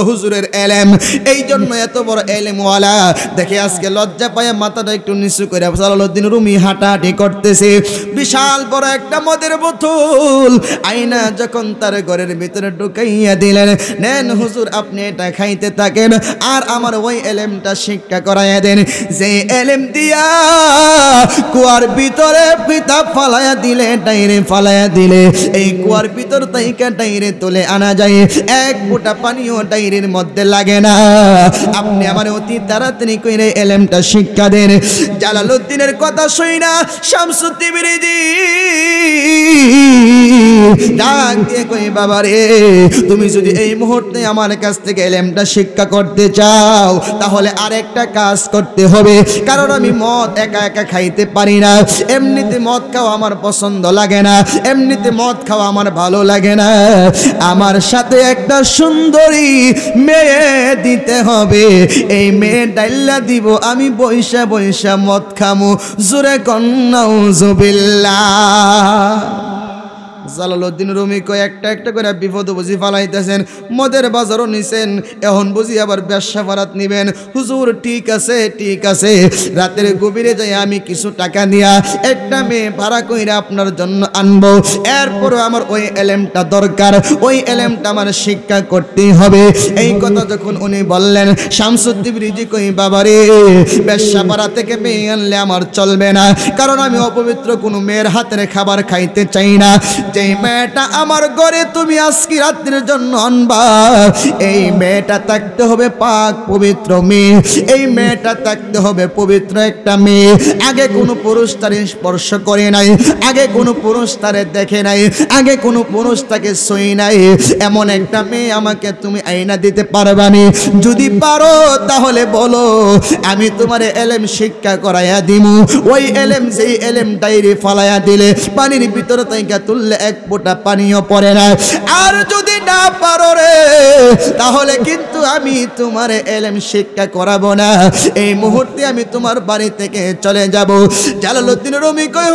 হুজুরের এলেম। এই জন্য এত বড় এলেমওয়ালা দেখে আজকে লজ্জা পায় মাথাটা একটু নিচু করে জালালউদ্দিন রুমি হাঁটাহাঁটি করতেছে। বিশাল বড় একটা মদের বোতল আয়না যখন তার ঘরের ভিতরে ঢুকাইয়া দিলেন, নেন হুজুর আপনি এটা খাইতে থাকেন আর আমার ওই এলেমটা শিক্ষা করাইয়া দেন, যে এলেম দিয়া কুয়ার ভিতরে পিতা ফালাইয়া দিলে, ডাইরে ফালাইয়া দিলে এই কুয়ার ভিতর থেকে ডাইরে তুলে আনা যায়, এক ফোঁটা পানিও ডাইরের মধ্যে লাগে না। আপনি আমার অতি তাড়াতাড়ি কইরে এলেমটা শিক্ষা দেন। জালালউদ্দিনের কথা শুই না শামসুদ্দিন তাবরিজি ডাক দিয়ে কই, বাবা রে তুমি যদি এই মুহূর্তে আমার কাছ থেকে এলেমটা শিক্ষা করতে চাও তাহলে আরেকটা কাজ করতে হবে, কারণ আমি মদ একা একা খাইতে পারি না, এমনিতে মদ খাওয়া আমার পছন্দ লাগে না, এমনিতে মদ খাওয়া আমার ভালো লাগে না, আমার সাথে একটা সুন্দরী মেয়ে দিতে হবে, এই মেয়ে ডাইল্লা দিব, আমি বৈশা বৈশা মদ খামু। জোরে নাউজুবিল্লাহ। জালালউদ্দিন রুমি কয় একটা একটা করে বিপদ বুঝি ফালাইতেছেন, মদের বাজারও নিছেন, এখন বুঝি আবার ব্যবসা ফারাত নিবেন। হুজুর ঠিক আছে, রাতের গভীরে যাই আমি কিছু টাকা দিয়া একটা মেয়ে ভাড়া কইরা আপনার জন্য আনবো, এরপর আমার ওই এলেমটা দরকার, ওই এলেমটা আমার শিক্ষা করতেই হবে। এই কথা যখন উনি বললেন শামসুদ্দিন তাবরিজি কই, বাবা রে ব্যবসা পাড়া থেকে মেয়ে আনলে আমার চলবে না, কারণ আমি অপবিত্র কোনো মেয়ের হাতের খাবার খাইতে চাই না। যেই মেয়েটা আমার ঘরে তুমি আজকে রাত্রির জন্য আনবা, এই মেয়েটা থাকতে হবে পাক পবিত্র মেয়ে, এই মেয়েটা থাকতে হবে পবিত্র একটা মেয়ে, আগে কোনো পুরুষ তারে স্পর্শ করে নাই, আগে কোনো পুরুষ তারে দেখে নাই, আগে কোনো পুরুষ তাকে ছুঁই নাই, এমন একটা মেয়ে আমাকে তুমি আইনা দিতে পারবানি? যদি পারো তাহলে বলো, আমি তোমার এলেম শিক্ষা করাইয়া দিমু। ওই এলেম, যেই এলেম ডাইরে ফালাইয়া দিলে পানির ভিতরে তাইকা তুললে এক ফোঁটা পানিও পড়ে না। আর যদি না পারো রে তাহলে কিন্তু আমি তোমার এলেম শিক্ষা করাবো না, এই মুহূর্তে আমি তোমার বাড়ি থেকে চলে যাব। জালালউদ্দিন রুমি কয়,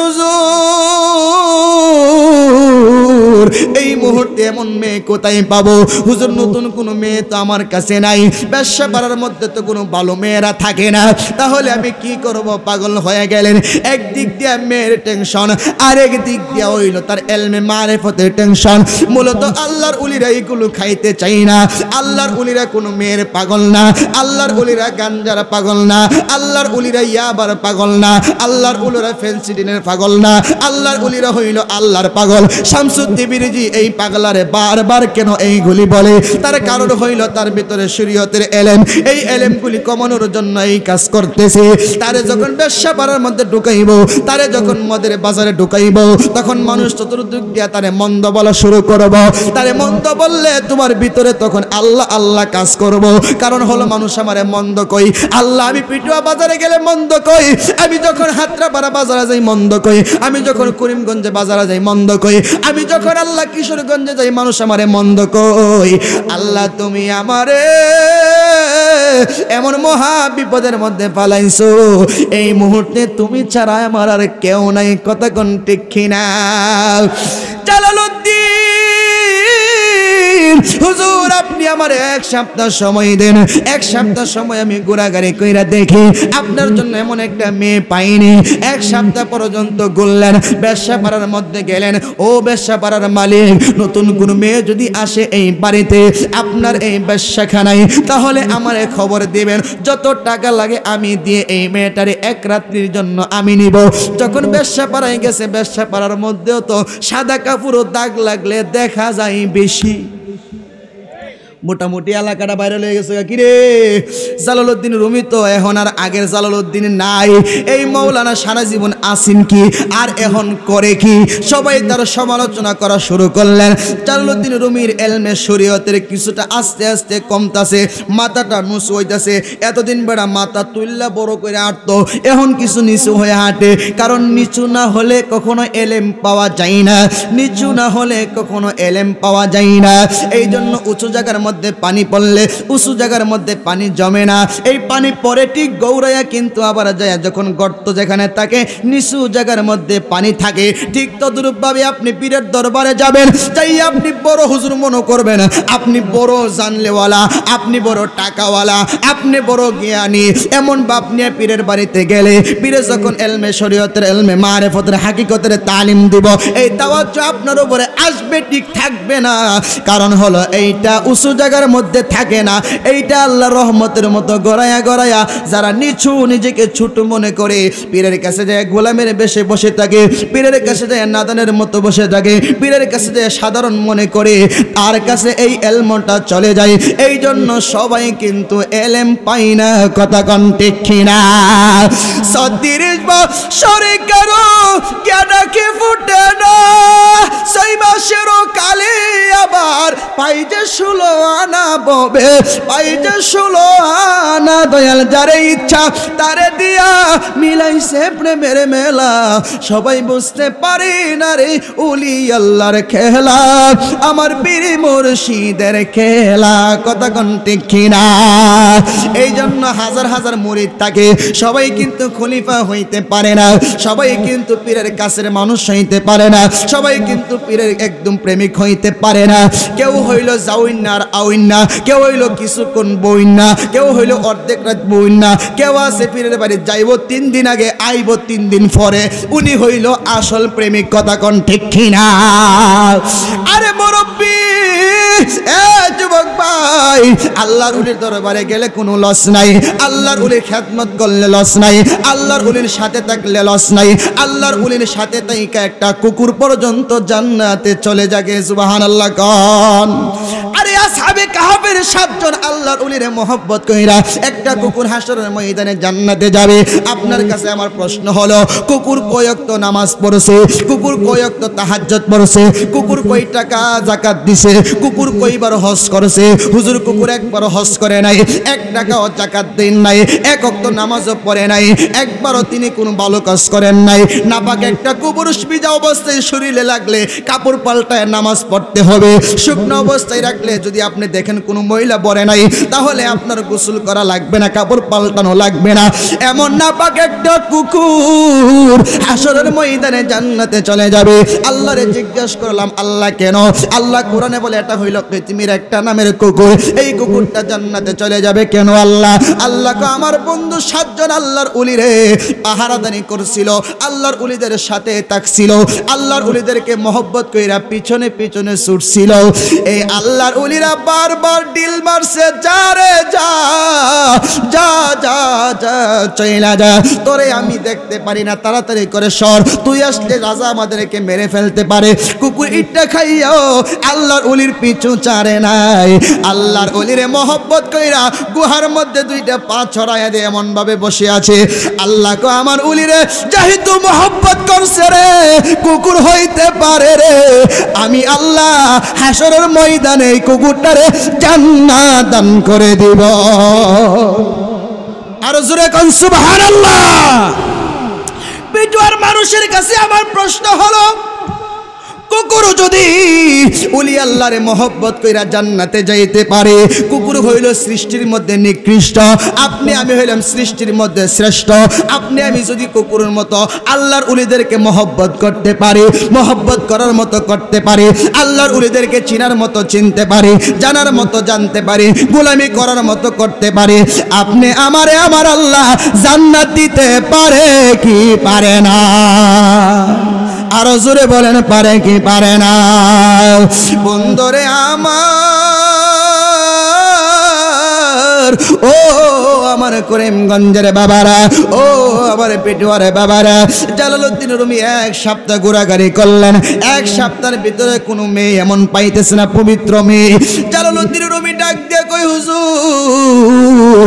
হুজুর এই মুহূর্তে এমন মেয়ে কোথায় পাবো? হুজুর নতুন কোনো মেয়ে তো আমার কাছে নাই, ব্যবসা পাড়ার মধ্যে তো কোনো ভালো মেয়েরা থাকে না, তাহলে আমি কি করব? পাগল হয়ে গেলেন। একদিক দিয়ে মেয়ের টেনশন, আরেক দিক দিয়ে হইল তার এলমে মারিফতের টেনশন। মূলত আল্লাহর উলিরা এইগুলো খাইতে চাই না, আল্লাহর উলিরা কোনো মেয়ের পাগল না, আল্লাহর উলিরা গাঞ্জার পাগল না, আল্লাহর উলিরা ইয়াবার পাগল না, আল্লাহর উলিরা ফেন্সিডিনের পাগল না, আল্লাহর উলিরা হইল আল্লাহর পাগল। শামসুদ্দিন তাবরিজি এই পাগলারে বারবার কেন এইগুলি বলে? তার কারণ হইল তার ভিতরে শরীয়তের এলেম, এই এলেমগুলি কমানোর জন্য এই কাজ করতেছে। তারে যখন ব্যবসা পাড়ার মধ্যে ঢুকাইব, তারে যখন মদের বাজারে ঢুকাইব, তখন মানুষ চতুর্দিক দিয়া তারে মন্দ বলা শুরু করব। তারে মন্দ বললে তোমার ভিতরে তখন আল্লাহ আল্লাহ কাজ করব। কারণ হলো মানুষ আমারে মন্দ কই, আল্লাহ আমি পিটুয়া বাজারে গেলে মন্দ কই, আমি যখন হাতরাপাড়া বাজারে যাই মন্দ কই, আমি যখন করিমগঞ্জে বাজারে যাই মন্দ কই, আমি যখন আল্লাহ কিশোরগঞ্জে যাই মানুষ আমারে মন্দ কই। আল্লাহ তুমি আমারে এমন মহা বিপদের মধ্যে পালাইছো, এই মুহূর্তে তুমি ছাড়া আমার আর কেউ নাই। কথা কোন ঠিক কিনা? জালালউদ্দিন হুজুর আপনি আমার এক সপ্তাহ সময় দেন, এক সপ্তাহ সময় আমি ঘোরাঘুরি কইরা দেখি আপনার জন্য এমন একটা মেয়ে পাইনি। এক সপ্তাহ পর্যন্ত ঘুরলেন, ব্যবসা পাড়ার মধ্যে গেলেন, ও ব্যবসা পাড়ার মালিক নতুন কোন মেয়ে যদি আসে এই বাড়িতে আপনার এই ব্যবসাখানায় তাহলে আমার খবর দিবেন, যত টাকা লাগে আমি দিয়ে এই মেয়েটারে এক রাত্রির জন্য আমি নিব। যখন ব্যবসা পাড়ায় গেছে, ব্যবসা পাড়ার মধ্যেও তো সাদা কাপড় দাগ লাগলে দেখা যায় বেশি। মোটামুটি এলাকাটা বাইরে হয়ে গেছে। কিরে জালালউদ্দিন রুমি তো এখন আর আগের জালালউদ্দিন নাই। এই মৌলানা সারা জীবন আসেন কি আর এখন করে কি? সবাই তার সমালোচনা করা শুরু করলেন। জালালউদ্দিন রুমির এলমে শরীয়তের কিছুটা আস্তে আস্তে কমতাছে, মাথাটা নুচু হইতাছে। এতদিন বেড়া মাথা তুললা বড় করে হাঁটতো, এখন কিছু নিচু হয়ে হাঁটে। কারণ নিচু না হলে কখনো এলেম পাওয়া যায় না, নিচু না হলে কখনো এলেম পাওয়া যায় না। এই জন্য উঁচু জায়গার মধ্যে পানি পড়লে উঁচু জায়গার মধ্যে পানি জমে না, এই পানি পরে ঠিক গৌরাইয়া কিন্তু আবার যায় যখন গর্ত যেখানে থাকে নিচু জায়গার মধ্যে পানি থাকে। ঠিক তদ্রূপভাবে আপনি পীরের দরবারে যাবেন, তাই আপনি বড় হুজুর মনে করবেন, আপনি বড় জানলেওয়ালা, আপনি বড় টাকাওয়ালা, আপনি বড় জ্ঞানী, এমন বাপ নিয়ে পীরের বাড়িতে গেলে পীরে যখন এলমে শরীয়তের এলমে মারিফতের হাকিকতের তালিম দিব, এই তাওয়াজ্জু আপনার উপরে আসবে, ঠিক থাকবে না। কারণ হলো এইটা উঁচু জায়গার মধ্যে থাকে না, এইটা আল্লাহর রহমতের মতো গড়ায়া গড়ায়া যারা নিচু নিজেকে ছোট মনে করে পীরের কাছে যায় গোলামের বেশে বসে থাকে, পীরের কাছে যায় নাদানের মতো বসে থাকে, পীরের কাছে যায় সাধারণ মনে করে, তার কাছে এই এলমটা চলে যায়। এই জন্য সবাই কিন্তু এলেম পাই না, কথা কন ঠিক কিনা? ৩৬ বছরে কারো জ্ঞানকে ফুটে না, ৬ মাসেরও কালে আবার পাই যে ১৬ আনা ববে, পাই যে ১৬ আনা। দয়াল যারে ইচ্ছা তারে দিয়া মিলাইছে প্রেমের মেলা, সবাই বুঝতে পারি না রে উলি আল্লাহর খেলা, আমার পীর মুর্শিদের খেলা, কথা কোন ঠিক কিনা? এই জন্য হাজার হাজার মুরিদ থাকে, সবাই কিন্তু খলিফা হইতে পারে না, সবাই কিন্তু পীরের কাছের মানুষ হইতে পারে না, সবাই কিন্তু পীরের একদম প্রেমিক হইতে পারে না। কেউ হইল যাউইন আর আউইন না, কেউ হইল কিছুক্ষণ বইন না, কেউ হইল অর্ধেক রাত বইন না, কেউ আছে পীরের বাড়ি যাইব ৩ দিন আগে আইব ৩ দিন পরে, উনি হইল আসল প্রেমিক, কথা কোন ঠিক কিনা? আরে মুরব্বি এ যুবক ভাই, আল্লাহর উলির দরবারে গেলে কোনো লস নাই, আল্লাহর উলির খেদমত করলে লস নাই, আল্লাহর উলির সাথে থাকলে লস নাই। আল্লাহর উলির সাথে তাইকা একটা কুকুর পর্যন্ত জান্নাতে চলে যাবে, সুবহানাল্লাহ কোন? আরে আসহাবে কাহফের ৭ জন আল্লাহর উলিরে মহব্বত কইরা একটা কুকুর হাসরের ময়দানে জান্নাতে যাবে। আপনার কাছে আমার প্রশ্ন হলো, কুকুর কয় ওয়াক্ত নামাজ পড়ছে, কুকুর কয় ওয়াক্ত তাহাজ্জুদ পড়ছে, কুকুর কয় টাকা যাকাত দিছে, কুকুর কয়বার হজ করেছে? হুজুর কুকুর একবার হজ করে নাই, ১ টাকাও যাকাত দেন নাই, ১ ওয়াক্ত নামাজও পড়ে নাই, একবারও তিনি কোনো ভালো কাজ করেন নাই। নাপাক একটা কুকুর ভিজা অবস্থায় শরীরে লাগলে কাপড় পাল্টায় নামাজ পড়তে হবে, শুকনো অবস্থায় রাখলে যদি আপনি দেখেন কোনো মহিলা পড়ে নাই তাহলে আপনার গোসল করা লাগবে না, কাপড় পাল্টানো লাগবে না। এমন নাপাক একটা কুকুর হাসরের ময়দানে জান্নাতে চলে যাবে। আল্লাহরে জিজ্ঞেস করলাম, আল্লাহ কেন? আল্লাহ কোরআনে বলে এটা হইল পৃথিবীর একটা নামের কুকুর, এই কুকুরটা জান্নাতে চলে যাবে কেন? আল্লাহ আল্লাহকে আমার বন্ধু ৭ জন আল্লাহর উলিরে পাহারাদানি করছিল, আল্লাহর উলিদের সাথে থাকছিল, আল্লাহর উলিদেরকে মহব্বত কইরা পিছনে পিছনে ছুটছিল। এই আল্লাহর উলিরা বারবার ডিল মারছে, যা রে যা যা যা যা চইলা যা, তোরে আমি দেখতে পারি না, তাড়াতাড়ি করে সর, তুই আসলে রাজা আমাদেরকে মেরে ফেলতে পারে। কুকুর ইটটা খাইয়াও আল্লাহর উলির পিছু ছাড়ে নাই। আল্লাহর উলিরে মহব্বত কইরা গুহার মধ্যে 2টা পা ছড়াইয়া দিয়ে এমন ভাবে বসে আছে, আল্লাহ কো আমার উলিরে যেহেতু মহব্বত করছে রে, কুকুর হইতে পারে রে, আমি আল্লাহ হাসরের ময়দানে এই কুকুরটারে জান্নাত দান করে দিব। আর জোরে কোন সুবহানাল্লাহ। বিটুয়ার মানুষের কাছে আমার প্রশ্ন হলো, কুকুর যদি ওলি আল্লাহরে মহব্বত কইরা জান্নাতে যাইতে পারে, কুকুর হইল সৃষ্টির মধ্যে নিকৃষ্ট, আপনি আমি হইলাম সৃষ্টির মধ্যে শ্রেষ্ঠ। আপনি আমি যদি কুকুরের মতো আল্লাহর ওলিদেরকে মহব্বত করতে পারি, মহব্বত করার মতো করতে পারি, আল্লাহর ওলিদেরকে চিনার মতো চিনতে পারি, জানার মতো জানতে পারি, গোলামি করার মতো করতে পারি, আপনি আমারে আমার আল্লাহ জান্নাত দিতে পারে কি পারে না? আরো জোরে বলেন পারে কি পারে না? বন্ধুরে আমার, ও আমার করিমগঞ্জের বাবারা, ও আমার পেটুয়ারে বাবারা, জালালউদ্দিন রুমি এক সপ্তাহ ঘোরাঘুরি করলেন, এক সপ্তাহের ভিতরে কোনো মেয়ে এমন পাইতেছে না, পবিত্র মেয়ে। জালালউদ্দিন রুমি ডাক দিয়ে কই, হুজুর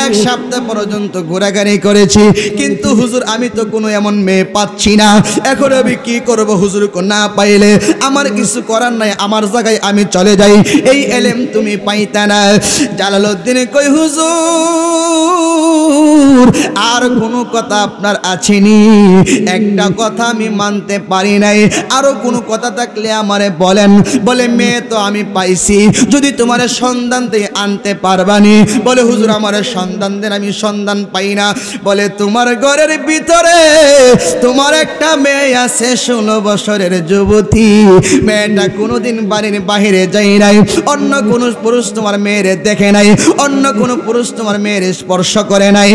এক সপ্তাহ পর্যন্ত ঘোরাঘুরি করেছি, কিন্তু হুজুর আমি তো কোনো এমন মেয়ে পাচ্ছি না, এখন আমি কি করব হুজুর? না পাইলে আমার কিছু করার নাই, আমার জায়গায় আমি চলে যাই, এই এলেম তুমি পাইতে না। জালালউদ্দিন কই, হুজুর আর কোনো কথা আপনার আছেনি? একটা কথা আমি মানতে পারি নাই, আরো কোনো কথা থাকলে আমারে বলেন। বলে মেয়ে তো আমি পাইছি, যদি তোমার সন্ধান দিয়ে আনতে পারবানি? বলে হুজুর আমার সন্ধান দেন, আমি সন্ধান পাই না। বলে তোমার ঘরের ভিতরে তোমার একটা মেয়ে আছে, 16 বছরের যুবতী, মেয়েটা কোনোদিন বাড়ির বাহিরে যায় নাই, অন্য কোনো পুরুষ তোমার মেয়েরে দেখে নাই, অন্য কোনো পুরুষ তোমার মেয়ের স্পর্শ করে নাই।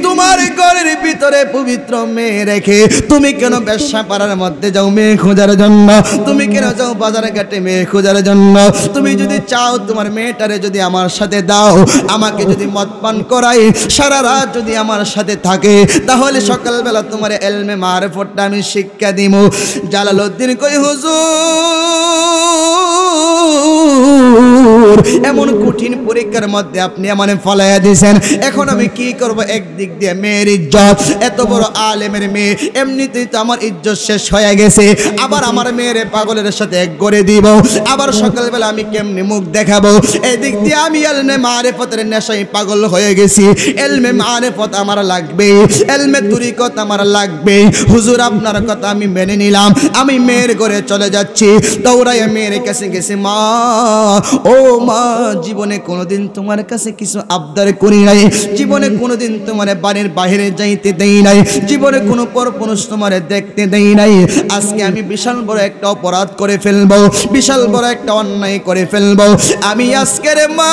তোমার ঘরের ভিতরে পবিত্র মেয়ে রেখে তুমি কেন ব্যবসা পাড়ার মধ্যে যাও মেয়ে খোঁজার জন্য? তুমি কেন যাও বাজারে ঘাটে মেয়ে খোঁজার জন্য? তুমি যদি চাও তোমার মেয়েটারে যদি আমার সাথে দাও, আমাকে যদি মদ পান করাই, সারা রাত যদি আমার সাথে থাকে, তাহলে সকালবেলা তোমার এলমে মারফতটা আমি শিক্ষা দিব। জালালউদ্দিন কই, হুজুর এমন কঠিন পরীক্ষার মধ্যে আপনি আমাকে ফলাইয়া দিয়েছেন, এখন আমি কি করব? একদিক দিয়ে মেয়ের ইজ্জত, এত বড় আলেমের মেয়ে, এমনিতেই তো আমার ইজ্জত শেষ হয়ে গেছে, আবার আমার মেয়ের পাগলের সাথে এক করে দিব, আবার সকালবেলা আমি কেমনি মুখ দেখাবো? এদিক দিয়ে আমি এলমে মারিফতের নেশায় পাগল হয়ে গেছি, এলমে মারিফত আমার লাগবে, এলমে তরিকত আমার লাগবে। হুজুর আপনার কথা আমি মেনে নিলাম, আমি মেয়ের ঘরে চলে যাচ্ছি। দৌড়াইয়া মেয়ের কাছে গেছি, মা ও মা, জীবনে কোনোদিন তোমার কাছে কিছু আবদার করি নাই, জীবনে কোনোদিন তোমার বাড়ির বাইরে যাইতে দেই নাই, জীবনে কোনো পরপুরুষ তোমার দেখতে দেই নাই, আজকে আমি বিশাল বড় একটা অপরাধ করে ফেলবো, বিশাল বড় একটা অন্যায় করে ফেলবো। আমি আজকের মা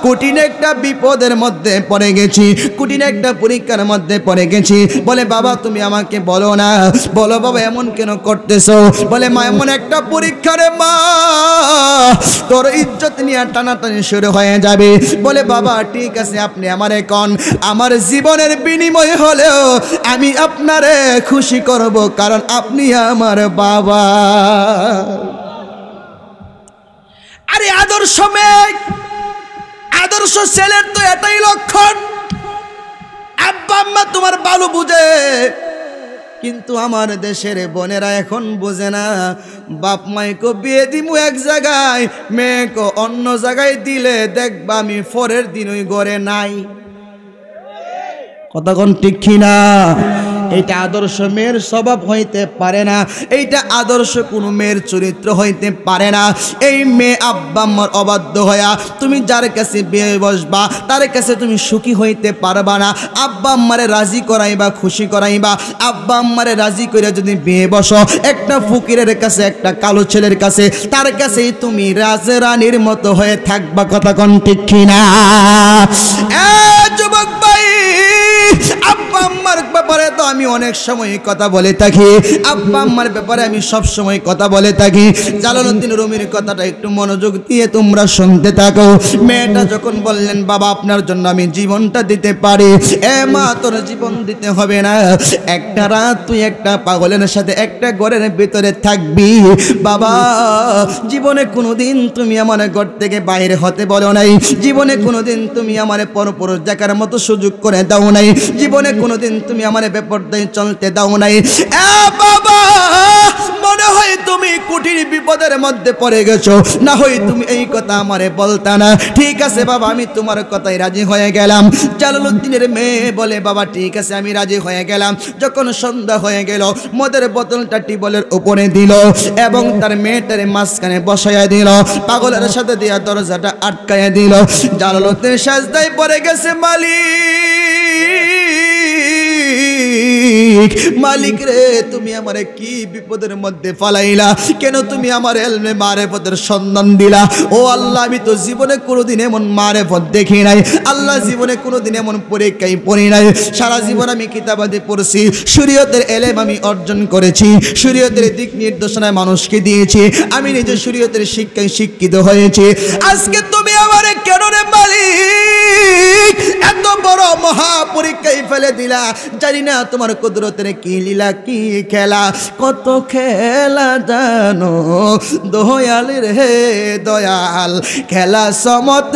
কঠিন একটা বিপদের মধ্যে পড়ে গেছি, কঠিন একটা পরীক্ষার মধ্যে পড়ে গেছি। বলে বাবা তুমি আমাকে বলো না, বলো বাবা এমন কেন করতেছো? বলে মা এমন একটা পরীক্ষা রে মা, তোর ইজ্জত নিয়ে টানাটানি শুরু হয়ে যাবে। বলে বাবা ঠিক আছে আপনি আমারে কোন, আমার জীবনের বিনিময় হলেও আমি আপনারে খুশি করব, কারণ আপনি আমার বাবা। আরে আদর্শ মেয়ে, আদর্শ ছেলের তো এটাই লক্ষণ, আব্বা আম্মা তোমার ভালো বুঝে, কিন্তু আমার দেশের বোনেরা এখন বোঝে না। বাপ মাইকে বিয়ে দিমু এক জায়গায়, মেয়েকে অন্য জায়গায় দিলে দেখবা আমি পরের দিন ওই ঘরে নাই। কতক্ষণ ঠিক কিনা? এইটা আদর্শ মেয়ের স্বভাব হইতে পারে না, এইটা আদর্শ কোনো মেয়ের চরিত্র হইতে পারে না। এই মেয়ে আব্বা আম্মার অবাধ্য হইয়া তুমি যার কাছে বিয়ে বসবা, তার কাছে তুমি সুখী হইতে পারবা না। আব্বা আম্মারে রাজি করাইবা, খুশি করাইবা, আব্বা আম্মারে রাজি করে যদি বিয়ে বসো, একটা ফকিরের কাছে, একটা কালো ছেলের কাছে, তার কাছেই তুমি রাজরানীর মতো হয়ে থাকবা। কতক্ষণ ঠিক কিনা? যুবক ভাই, আব্বা আম্মার ব্যাপারে তো আমি অনেক সময় কথা বলে থাকি, আব্বা আম্মার ব্যাপারে আমি সব সময় কথা বলে থাকি। জালালউদ্দিন রুমির কথাটা একটু মনোযোগ দিয়ে তোমরা শুনতে থাকো। মেয়েটা যখন বললেন বাবা আপনার জন্য আমি জীবনটা দিতে পারি, এ মা তোর জীবন দিতে হবে না, একটা রাত তুই একটা পাগলের সাথে একটা ঘরের ভিতরে থাকবি। বাবা জীবনে কোনোদিন তুমি আমার ঘর থেকে বাইরে হতে বলো নাই, জীবনে কোনোদিন তুমি আমার পরপুরুষ দেখার মতো সুযোগ করে দাও নাই, জীবনে কোনোদিন তুমি আমার বেপরদায় চলতে দাও নাই। এ বাবা মনে হয় তুমি কঠিন বিপদের বিপদের মধ্যে পড়ে গেছো, না হয় তুমি এই কথা আমারে বলতা না। ঠিক আছে বাবা, আমি তোমার কথায় রাজি হয়ে গেলাম। জালালউদ্দিনের মেয়ে বলে বাবা ঠিক আছে আমি রাজি হয়ে গেলাম। যখন সন্ধ্যা হয়ে গেল, মদের বোতলটা টিবলের উপরে দিল এবং তার মেয়েটার মাঝখানে বসাইয়া দিল, পাগলের সাথে দিয়া দরজাটা আটকাইয়া দিল। জালালউদ্দিন সাজদায় পড়ে গেছে, মালিক রে, তুমি আমারে কি বিপদের মধ্যে ফালাইলা, কেন তুমি আমার এলমে মারেফতের সন্ধান দিলা? ও আল্লাহ, আমি তো জীবনে কোনোদিন এমন মারেফত দেখি নাই আল্লাহ, জীবনে কোনোদিন এমন পরীক্ষায় পড়ি নাই। সারা জীবন আমি কিতাবাদি পড়ছি, শরীয়তের এলেম আমি অর্জন করেছি, শরীয়তের দিক নির্দেশনায় মানুষকে দিয়েছি, আমি নিজে শরীয়তের শিক্ষায় শিক্ষিত হয়েছি। আজকে তুমি আমারে কেন রে মালিক এত বড় মহা পরীক্ষায় ফেলে দিলা? জানি না তোমার কুদরতের কি লীলা, কি খেলা, কত খেলা জানো দয়াল রে দয়াল, খেলা চমৎকার,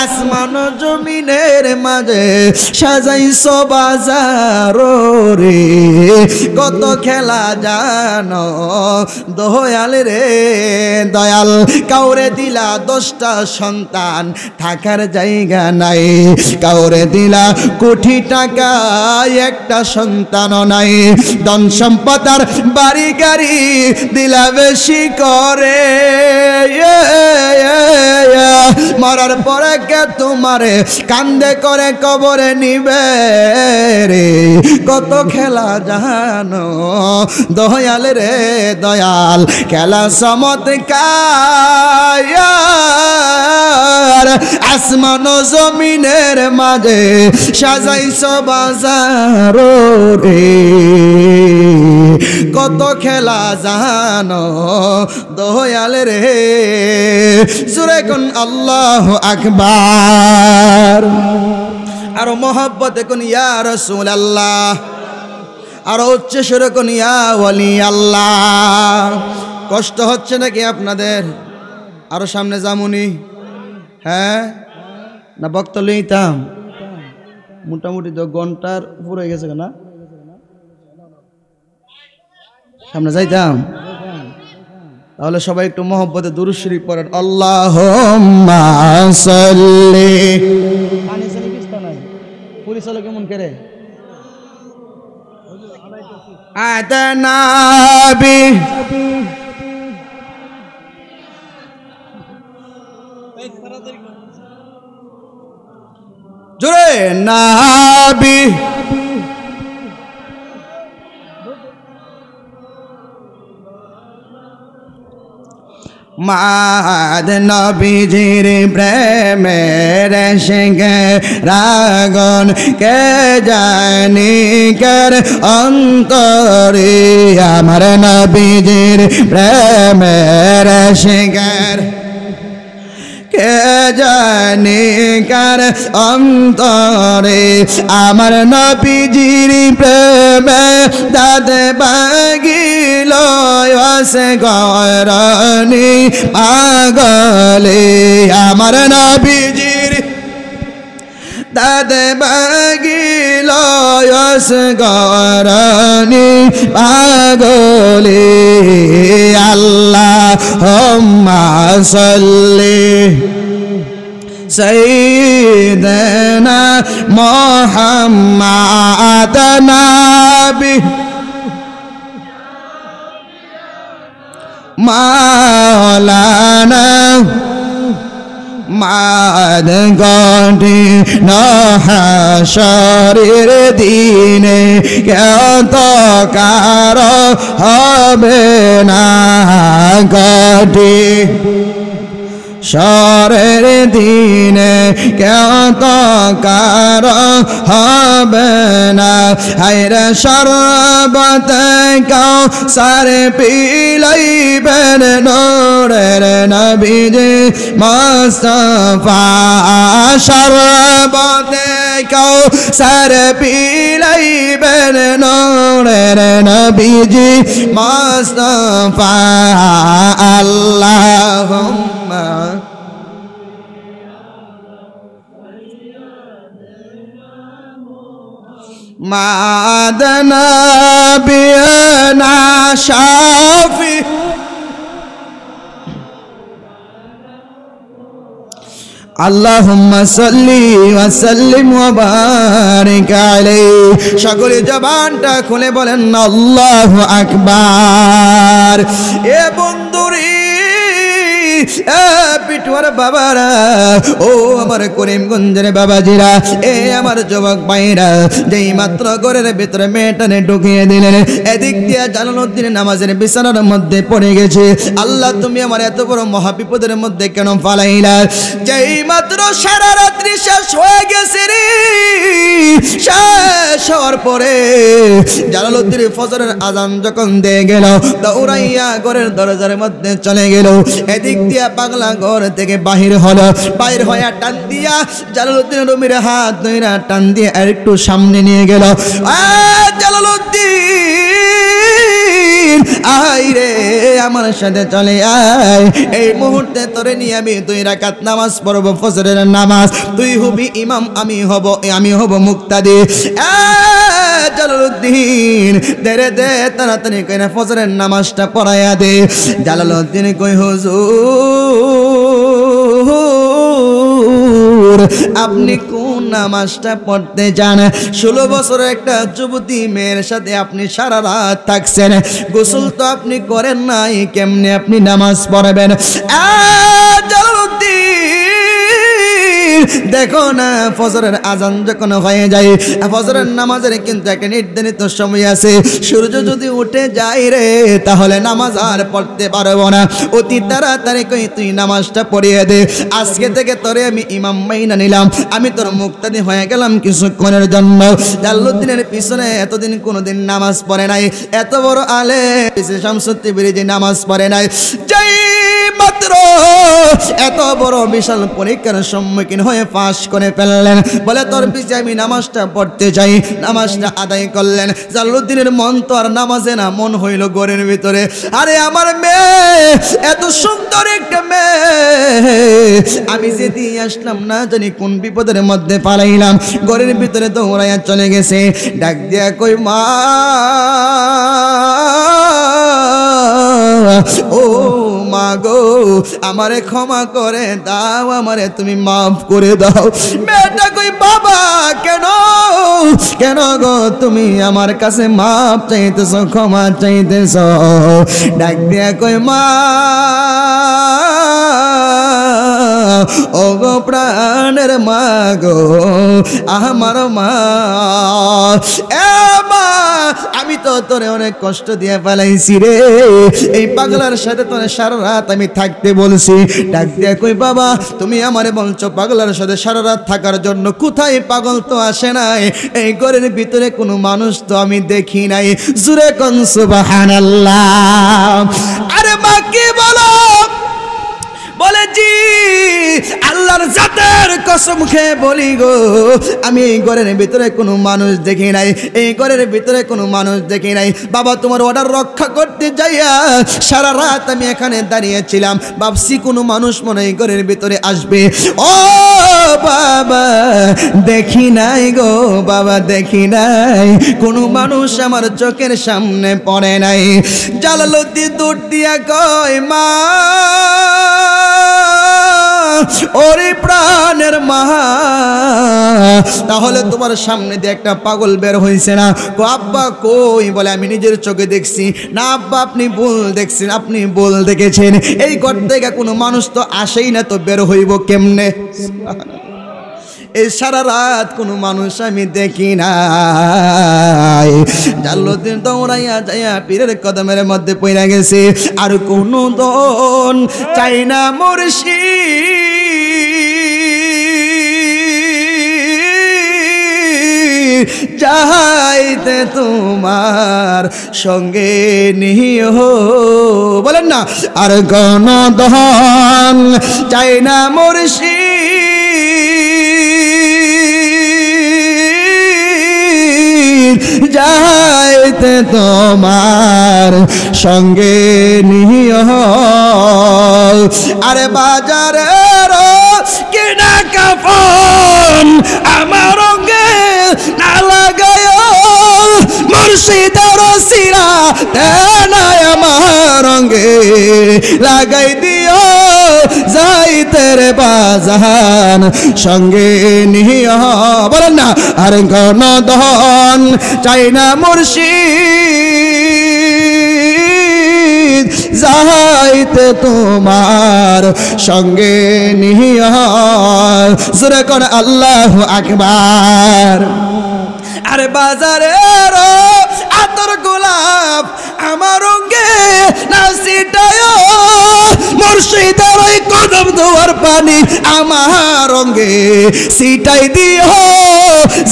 আসমান জমিনের মাঝে সাজাইছো বাজার রে, কত খেলা জানো দয়াল রে দয়াল। কাউরে দিলা 10টা সন্তান, থাকার জায়গা নাই, কাউরে দিলা কোটি টাকা, একটা সন্তানও নাই, ধন সম্পদ আর বাড়ি গাড়ি দিলা বেশি করে, মরার পরে কে তোমারে কান্দে করে কবরে নিবে রে, কত খেলা জানো দয়াল রে দয়াল, খেলা চমৎকার, আসমান জমিনের মাঝে সাজাইছো বাজার রে, কত খেলা জানো দয়াল রে। জোরে কোন আল্লাহু আকবার, আরো মহব্বতে কোন ইয়া রাসূলুল্লাহ, আরো উচ্চ সুরে কোন ইয়া ওয়ালি আল্লাহ। কষ্ট হচ্ছে নাকি আপনাদের? আরো সামনে যামুনি? হ্যাঁ না বক্তা লইতাম? মোটামুটি তো ঘন্টার উপর হয়ে গেছে না, সামনে যাইতাম। তাহলে সবাই একটু মহব্বতে দুরূদ শরীফ পড়েন, আল্লাহুম্মা সাল্লি। পানি চলে কিস্তা নাই, পুরি চলে কেমন করে? আদনাবি জোরে নাবি, মাদ নবীজির প্রেমের সঙ্গে রাগন কে জানি কার অন্তরে, আমার নবীজির প্রেমের সঙ্গে কে জানি কার অন্তরে, আমার নবীজির প্রেমে দাদে বাগিল আসে গরানি পাগলে, আমার নবীজির দাদে বাগিল আসে গরানি পাগলে, আল্লাহুম্মা সাল্লি সাইয়্যিদানা মুহাম্মাদ নাবি মাওলানা মাদ গটি নহশরের দিনে কত কার হবে না গটি, সরের দিনে কত কার হবে না, হায়রে শরবত কাউসার পিলাইবেন নূরের নবীজি মুস্তাফা, শরবত কাউসার পিলাইবেন নূরের নবীজি মুস্তাফা, আল্লাহুম্মা মাদনা বিনা শাফি আল্লাহুম্মা সাল্লি ওয়া সাল্লিম ওয়া বারিক আলাইহি। সকলে জবানটা খুলে বলেন আল্লাহু আকবার। এ বন্ধুরে, এ পিটুয়ার বাবারা, ও আমার করিমগঞ্জের বাবাজিরা, এ আমার যুবক ভাইরা, যেই মাত্র ঘরের ভিতরে মেয়েটানে ঢুকিয়ে দিলেন, এদিক দিয়ে জালালউদ্দিন নামাজের বিছানার মধ্যে পড়ে গেছে। আল্লাহ, তুমি আমার এত বড় মহাবিপদের মধ্যে কেন ফালাইলা? যেই মাত্র সারা রাত্রি শেষ হয়ে গেছে রে, শেষ হওয়ার পরে জালালউদ্দিন ফজরের আজান যখন দিয়ে গেল, দৌড়াইয়া ঘরের দরজার মধ্যে চলে গেল। এদিক দিয়া পাগলা ঘর থেকে বাহির হলো, বাহির হইয়া টান দিয়া জালালউদ্দিন রুমির হাত ধইরা টান দিয়ে আর একটু সামনে নিয়ে গেল। জালালউদ্দিন, আয় রে, আমার সাথে চলে আয়, এই মুহূর্তে তোরে নিয়ে আমি 2 রাকাত নামাজ পড়ব, ফজরের নামাজ। তুই হবি ইমাম, আমি হব মুক্তাদি। জালালউদ্দিন, দে তাড়াতাড়ি কইনা ফজরের নামাজটা পড়াইয়া দে। জালালউদ্দিন কই, হুজুর আপনি কোন নামাজটা পড়তে চান? 16 বছরের একটা যুবতী মেয়ের সাথে আপনি সারা রাত থাকছেন, গোসল তো আপনি করেন নাই, কেমনে আপনি নামাজ পড়বেন? দেখো না, ফজরের আজান যখন হয়ে যায়, ফজরের নামাজের কিন্তু একটা নির্ধারিত সময় আছে। সূর্য যদি উঠে যায় রে, তাহলে নামাজ আর পড়তে পারবো না। অতি তাড়াতাড়ি কই তুই নামাজটা পড়িয়ে দে। আজকে থেকে তোরে আমি ইমাম মাইনা নিলাম, আমি তোর মুক্তাদি হয়ে গেলাম কিছুক্ষণের জন্য। জালালউদ্দিনের পিছনে এতদিন কোনোদিন নামাজ পড়ে নাই, এত বড় আলেম শামসুদ্দীন যে নামাজ পড়ে নাই। যেই মাত্র এত বড় বিশাল পরীক্ষার সম্মুখীন হয়ে পাশ করে ফেললেন, বলে তোর পিছে আমি নামাজটা পড়তে চাই, নামাজটা আদায় করলেন। জালালউদ্দিনের মন তো আর নামাজে না, মন হইল ঘরের ভিতরে। আরে আমার মেয়ে, এত সুন্দর একটা মেয়ে, আমি যে দিয়ে আসলাম না জানি কোন বিপদের মধ্যে পালাইলাম। ঘরের ভিতরে দৌড়াইয়া চলে গেছে, ডাক দিয়া কই, মা ও মা গো, আমারে ক্ষমা করে দাও, আমারে তুমি মাফ করে দাও। মেয়েটা কই, বাবা কেন কেন গো তুমি আমার কাছে মাফ চাইতেছ, ক্ষমা চাইতেছ? ডাক দিয়া কই, মা ও গো প্রাণের মা গো, আমার মা, এ মা, আমি তো তোরে অনেক কষ্ট দিয়ে ফেলাইছি রে, এই পাগলার সাথে তোরে সারা রাত আমি থাকতে বলছি। ডাক দিয়া কই, বাবা তুমি আমারে বলছো পাগলার সাথে সারা রাত থাকার জন্য, কোথায়? পাগল তো আসে নাই, এই ঘরের ভিতরে কোনো মানুষ তো আমি দেখি নাই। জুরে কোন সুবহানাল্লাহ। আরে মা কি বলো? বলে জি, আল্লাহর জাতের কসম খেয়ে বলি গো, আমি এই ঘরের ভিতরে কোনো মানুষ দেখি নাই, এই ঘরের ভিতরে কোনো মানুষ দেখি নাই। বাবা তোমার অর্ডার রক্ষা করতে যাইয়া সারা রাত আমি এখানে দাঁড়িয়েছিলাম, ভাবছি কোনো মানুষ মনে এই ঘরের ভিতরে আসবে। ও বাবা দেখি নাই গো, বাবা দেখি নাই, কোনো মানুষ আমার চোখের সামনে পড়ে নাই। জালালউদ্দিন দৌড় দিয়া কয়, মা ওরে প্রাণের মা, তাহলে তোমার সামনে দিয়ে একটা পাগল বের হয়েছে না? কো আব্বা কই? বলে আমি নিজের চোখে দেখছি। না আব্বা আপনি ভুল দেখছেন, আপনি ভুল দেখেছেন, এই ঘর থেকে কোনো মানুষ তো আসেই না, তো বের হইব কেমনে? এই সারা রাত কোনো মানুষ আমি দেখি নাই। জালালউদ্দিন দৌড়াইয়া যাইয়া পীরের কদমের মধ্যে পইরা গেছে, আর কোনো দন চাই না মুর্শিদ, যাইতে তোমার সঙ্গে নিও, বলেন না, আর কোনো দন চাই না মুর্শিদ, যাইতে তোমার সঙ্গে নিও। আরে বাজারের কেনা কাফন আমার রঙে না লাগায়, মুর্শিদের সিরা তেনায় আমার রঙে লাগাই দিও যাইতে রে বাজান সঙ্গে নিয়া বলেন না আর কোন ধন চাই না মুর্শিদ যাইতে তোমার সঙ্গে নিয়া জোরে কোন আল্লাহু আকবার আরে বাজারের আতর গোলাপ আমার রঙে না সিটায় মুর্শিদের ওই কদম ধোয়ার পানি আমার রঙে সিটাই দিও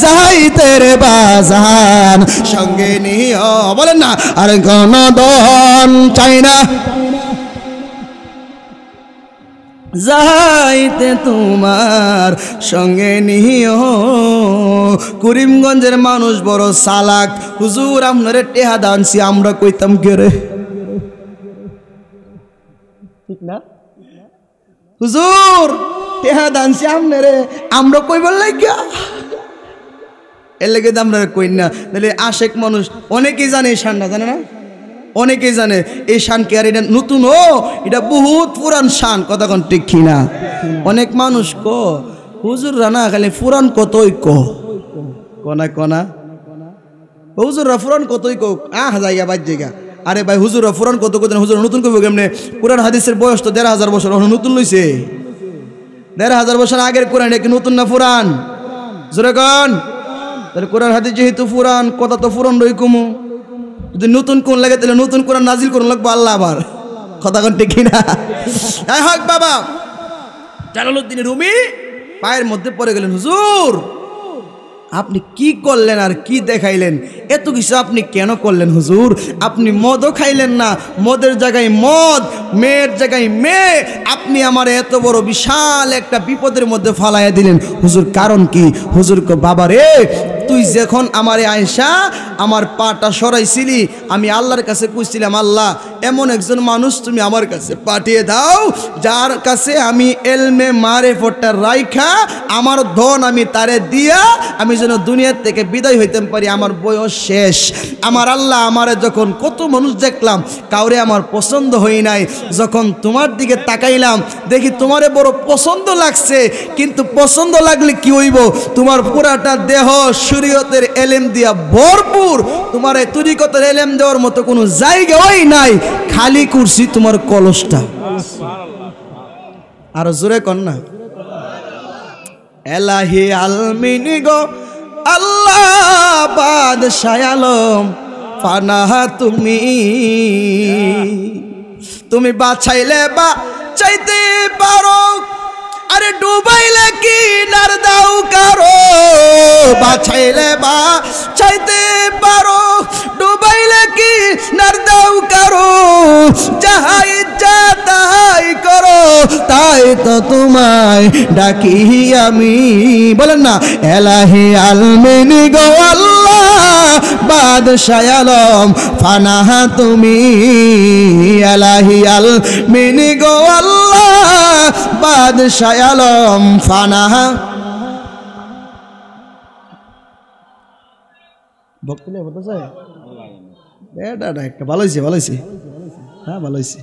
যাইতে রে বাজান সঙ্গে নিও বলেন না আর কোন দন চাই না যাইতে তোমার সঙ্গে নিও করিমগঞ্জের মানুষ বড় চালাক হুজুর আপনারে টেহা দানছি আমরা কইতাম কে রে ঠিক না হুজুর টেহা দানছি আপনারে আমরা কইবার লাগিয়া এর লেগে তো আমরা কই না তাহলে আশেক মানুষ অনেকেই জানে এই শানটা জানে না অনেকেই জানে এই শান কি আর এটা নতুন ও এটা বহুত পুরান শান কথা কোন ঠিক কিনা অনেক মানুষ হুজুর রানা খালি পুরান কতই কনা কনা হুজুররা পুরান কতই জায়গা বাদ জায়গা আরে ভাই হুজুররা পুরান কত কত হুজুর নতুন কইব কেমনে কোরআন হাদিসের বয়স তো ১৫০০ বছর নতুন লইছে ১৫০০ বছর আগের কোরআন কি নতুন না পুরান জোরে কোন তাহলে কোরআন হাদিস যেহেতু পুরান কথা তো পুরান রই কমু যদি নতুন কোন লাগে তাহলে নতুন কোরআন নাজিল করুন লাগবে আল্লাহ আবার কথা কোন ঠিক না হক বাবা জালালউদ্দিন রুমি পায়ের মধ্যে পড়ে গেলেন হুজুর আপনি কি করলেন আর কি দেখাইলেন এত কিছু আপনি কেন করলেন হুজুর আপনি মদও খাইলেন না মদের জায়গায় মদ মেয়ের জায়গায় মেয়ে আপনি আমার এত বড় বিশাল একটা বিপদের মধ্যে ফালাইয়া দিলেন হুজুর কারণ কি হুজুর কো বাবা রে তুই যখন আমারে আয়েশা আমার পাটা সরাইছিলি আমি আল্লাহর কাছে কইছিলাম আল্লাহ এমন একজন মানুষ তুমি আমার কাছে পাঠিয়ে দাও যার কাছে আমি এলমে মারেফতটা রাইখা আমার ধন আমি তারে দিয়া আমি যেন দুনিয়ার থেকে বিদায় হইতে পারি আমার বয়স শেষ আমার আল্লাহ আমারে যখন কত মানুষ দেখলাম কাউরে আমার পছন্দ হই নাই যখন তোমার দিকে তাকাইলাম দেখি তোমারে বড় পছন্দ লাগছে কিন্তু পছন্দ লাগলে কি হইব তোমার পুরাটা দেহ শরীয়তের এলেম দিয়া ভরপুর তোমার এই তরিকতের এলেম দেওয়ার মতো কোনো জায়গাই নাই খালি কুরসি তোমার কলসটা আর জোরে কর না এলাহি আলমিনি গো আল্লাহ বাদশাহ আলম ফানাহা তুমি বাছাইলে বা চাইতে পারো আরে ডুবাইলে কি নার দাও কারো বাছাইলে বা চাইতে পারো ডুবাইলে কি নার দাও কারো যাহা ইচ্ছা তাই করো তাই তো তোমায় ডাকি আমি বলেন না এলাহি আলমিনি গো আল্লাহ বাদশাহ আলম ফানাহা তুমি এলাহি আলমিনি গো আল্লাহ বাদশাহ আলম ফানাহা বক্তব্য বলতেছে এটা একটা ভালো হয়েছে হ্যাঁ ভালো হয়েছে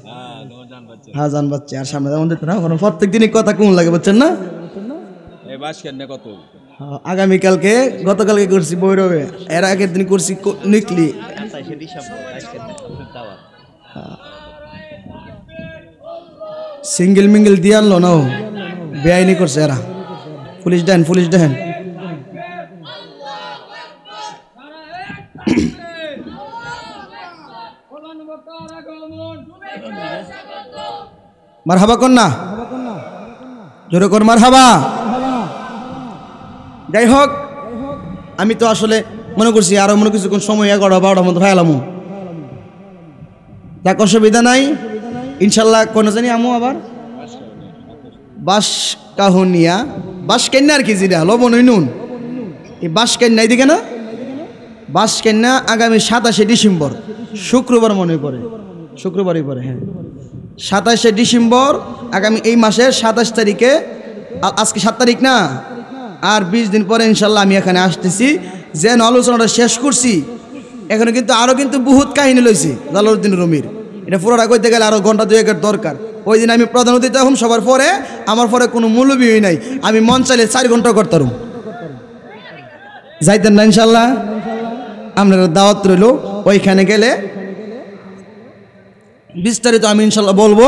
হ্যাঁ জান বাচ্চা আর সামনে যেমন দিতে না প্রত্যেক দিনই কথা কোন লাগে বুঝছেন না কত আগামীকালকে গতকালকে করছি বৈরবে এর আগের দিন করছি নিকলি সিঙ্গেল মিঙ্গেল দিয়ে আনলো না বেআইনি করছে এরা পুলিশ দেন মারহাবা কর না জোরে কর মারহাবা যাই হোক আমি তো আসলে মনে করছি আরো মনে কিছু কোন সময় 11-12টার মতো ভাইলাম যাক অসুবিধা নাই ইনশাল্লাহ কোন জানি আমু আবার বাস কাহুনিয়া বাস কেন্না আর কি যেটা লবণ নুন এই বাস কেন্না এদিকে না বাস কেন্না আগামী 27শে ডিসেম্বর শুক্রবার মনে করে শুক্রবারই পরে হ্যাঁ 27শে ডিসেম্বর আগামী এই মাসের 27 তারিখে আজকে 7 তারিখ না আর 20 দিন পরে ইনশাল্লাহ আমি এখানে আসতেছি যেন আলোচনাটা শেষ করছি এখানে কিন্তু আরও কিন্তু বহুত কাহিনী লইছি জালালউদ্দিন রুমির। এটা পুরোটা কইতে গেলে আরও ঘন্টা দুয়েকের দরকার। ওই দিন আমি প্রধান অতিথি এখন সবার পরে, আমার পরে কোনো মৌলবী নাই, আমি মন চাইলে 4 ঘন্টা করতাম। যাইতেন না ইনশাল্লাহ? আপনারা দাওয়াত রইল, ওইখানে গেলে বিস্তারিত আমি ইনশাল্লাহ বলবো,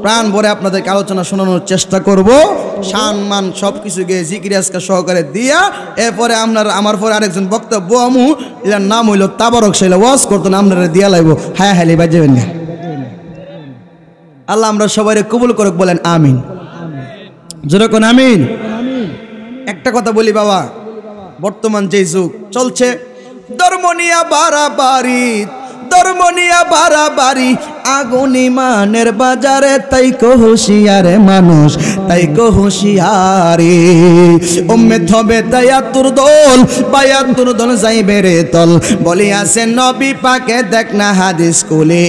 প্রাণ ভরে আপনাদেরকে আলোচনা শোনানোর চেষ্টা করব। সম্মান সব কিছু গিয়ে জিকির আজকা সহকারে দিয়া, এরপরে আপনারা আমার পরে আরেকজন বক্তব্য আমু, এটার নাম হইল তাবারক সাইলা ওয়াজ করতেন, আপনারা দিয়া লাইব হায়া হাইলে বাজবেন না। আল্লাহ আমরা সবাই কবুল করুক, বলেন আমিন। যেরকম আমিন। একটা কথা বলি বাবা, বর্তমান যে যুগ চলছে, ধর্ম নিয়া বাড়াবাড়ি, ধর্ম নিয়া বাড়াবাড়ি, আগুন ইমানের বাজারে, তাই কো হুঁশিয়ারে মানুষ, তাই কো হুঁশিয়ারে। উম্মে হবে তায়াতুর দল, বায়াতুর দল যাইবে রে তল, বলিয়াছে নবী পাকে দেখ না হাদিস কুলে।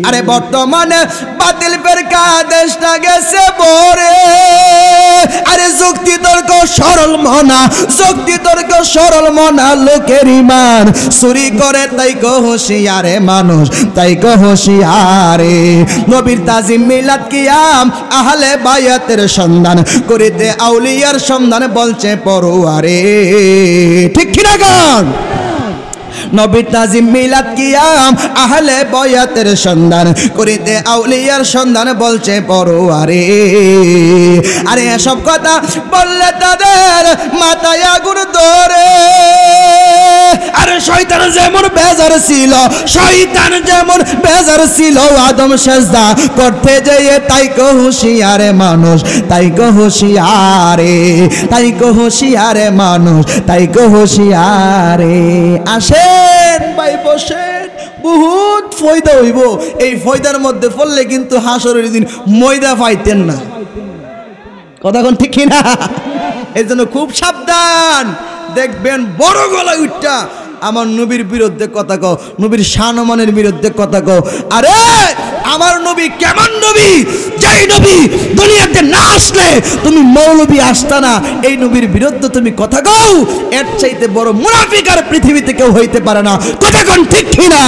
আরে বর্তমানে বাতিল ফেরকা দেশটা গেছে বরে, আরে যুক্তি তর্ক সরল মনা, যুক্তি তর্ক সরল মনা, লোকের ইমান চুরি করে, তাই কো হুঁশিয়ারে মানুষ, তাই কো হুঁশিয়ারে। নবীর তাজিম মিলাদ কিয়াম আহলে বায়াতের সন্ধান করিতে, আউলিয়ার সন্ধান বলছে পড়ুয়ারে। ঠিক কিনা গান? নবীর তাজিম মিলাদ কিয়াম আহলে বায়াতের সন্ধান করিতে, আউলিয়ার সন্ধান বলছে পড়ুয়ারে। আরে এসব কথা বললে তাদের মাথায় আগুন ধরে। আরে শয়তান যেমন বেজার ছিল, শয়তান যেমন বেজার ছিল আদম সেজদা করতে যেয়ে, তাই কো হুঁশিয়ারে মানুষ, তাই কো হুঁশিয়ারে, তাই কো হুঁশিয়ারে মানুষ, তাই কো হুঁশিয়ারে। আসেন ভাই বসেন, বহুত ফয়দা হইব। এই ফয়দার মধ্যে পড়লে কিন্তু হাসরের দিন ময়দা পাইতেন না। কথা কোন ঠিক না? এই জন্য খুব সাবধান। দেখবেন বড় গলায় উঠটা আমার নবীর বিরুদ্ধে কথা কও, নবীর শানমানের বিরুদ্ধে কথা কও। আরে আমার নবী কেমন নবী, যেই নবী দুনিয়াতে না আসলে তুমি মৌলবী আসতা না, এই নবীর বিরুদ্ধে তুমি কথা কও, এর চাইতে বড় মুনাফিক আর পৃথিবীতে কেউ হইতে পারে না। কথা কোন ঠিক না?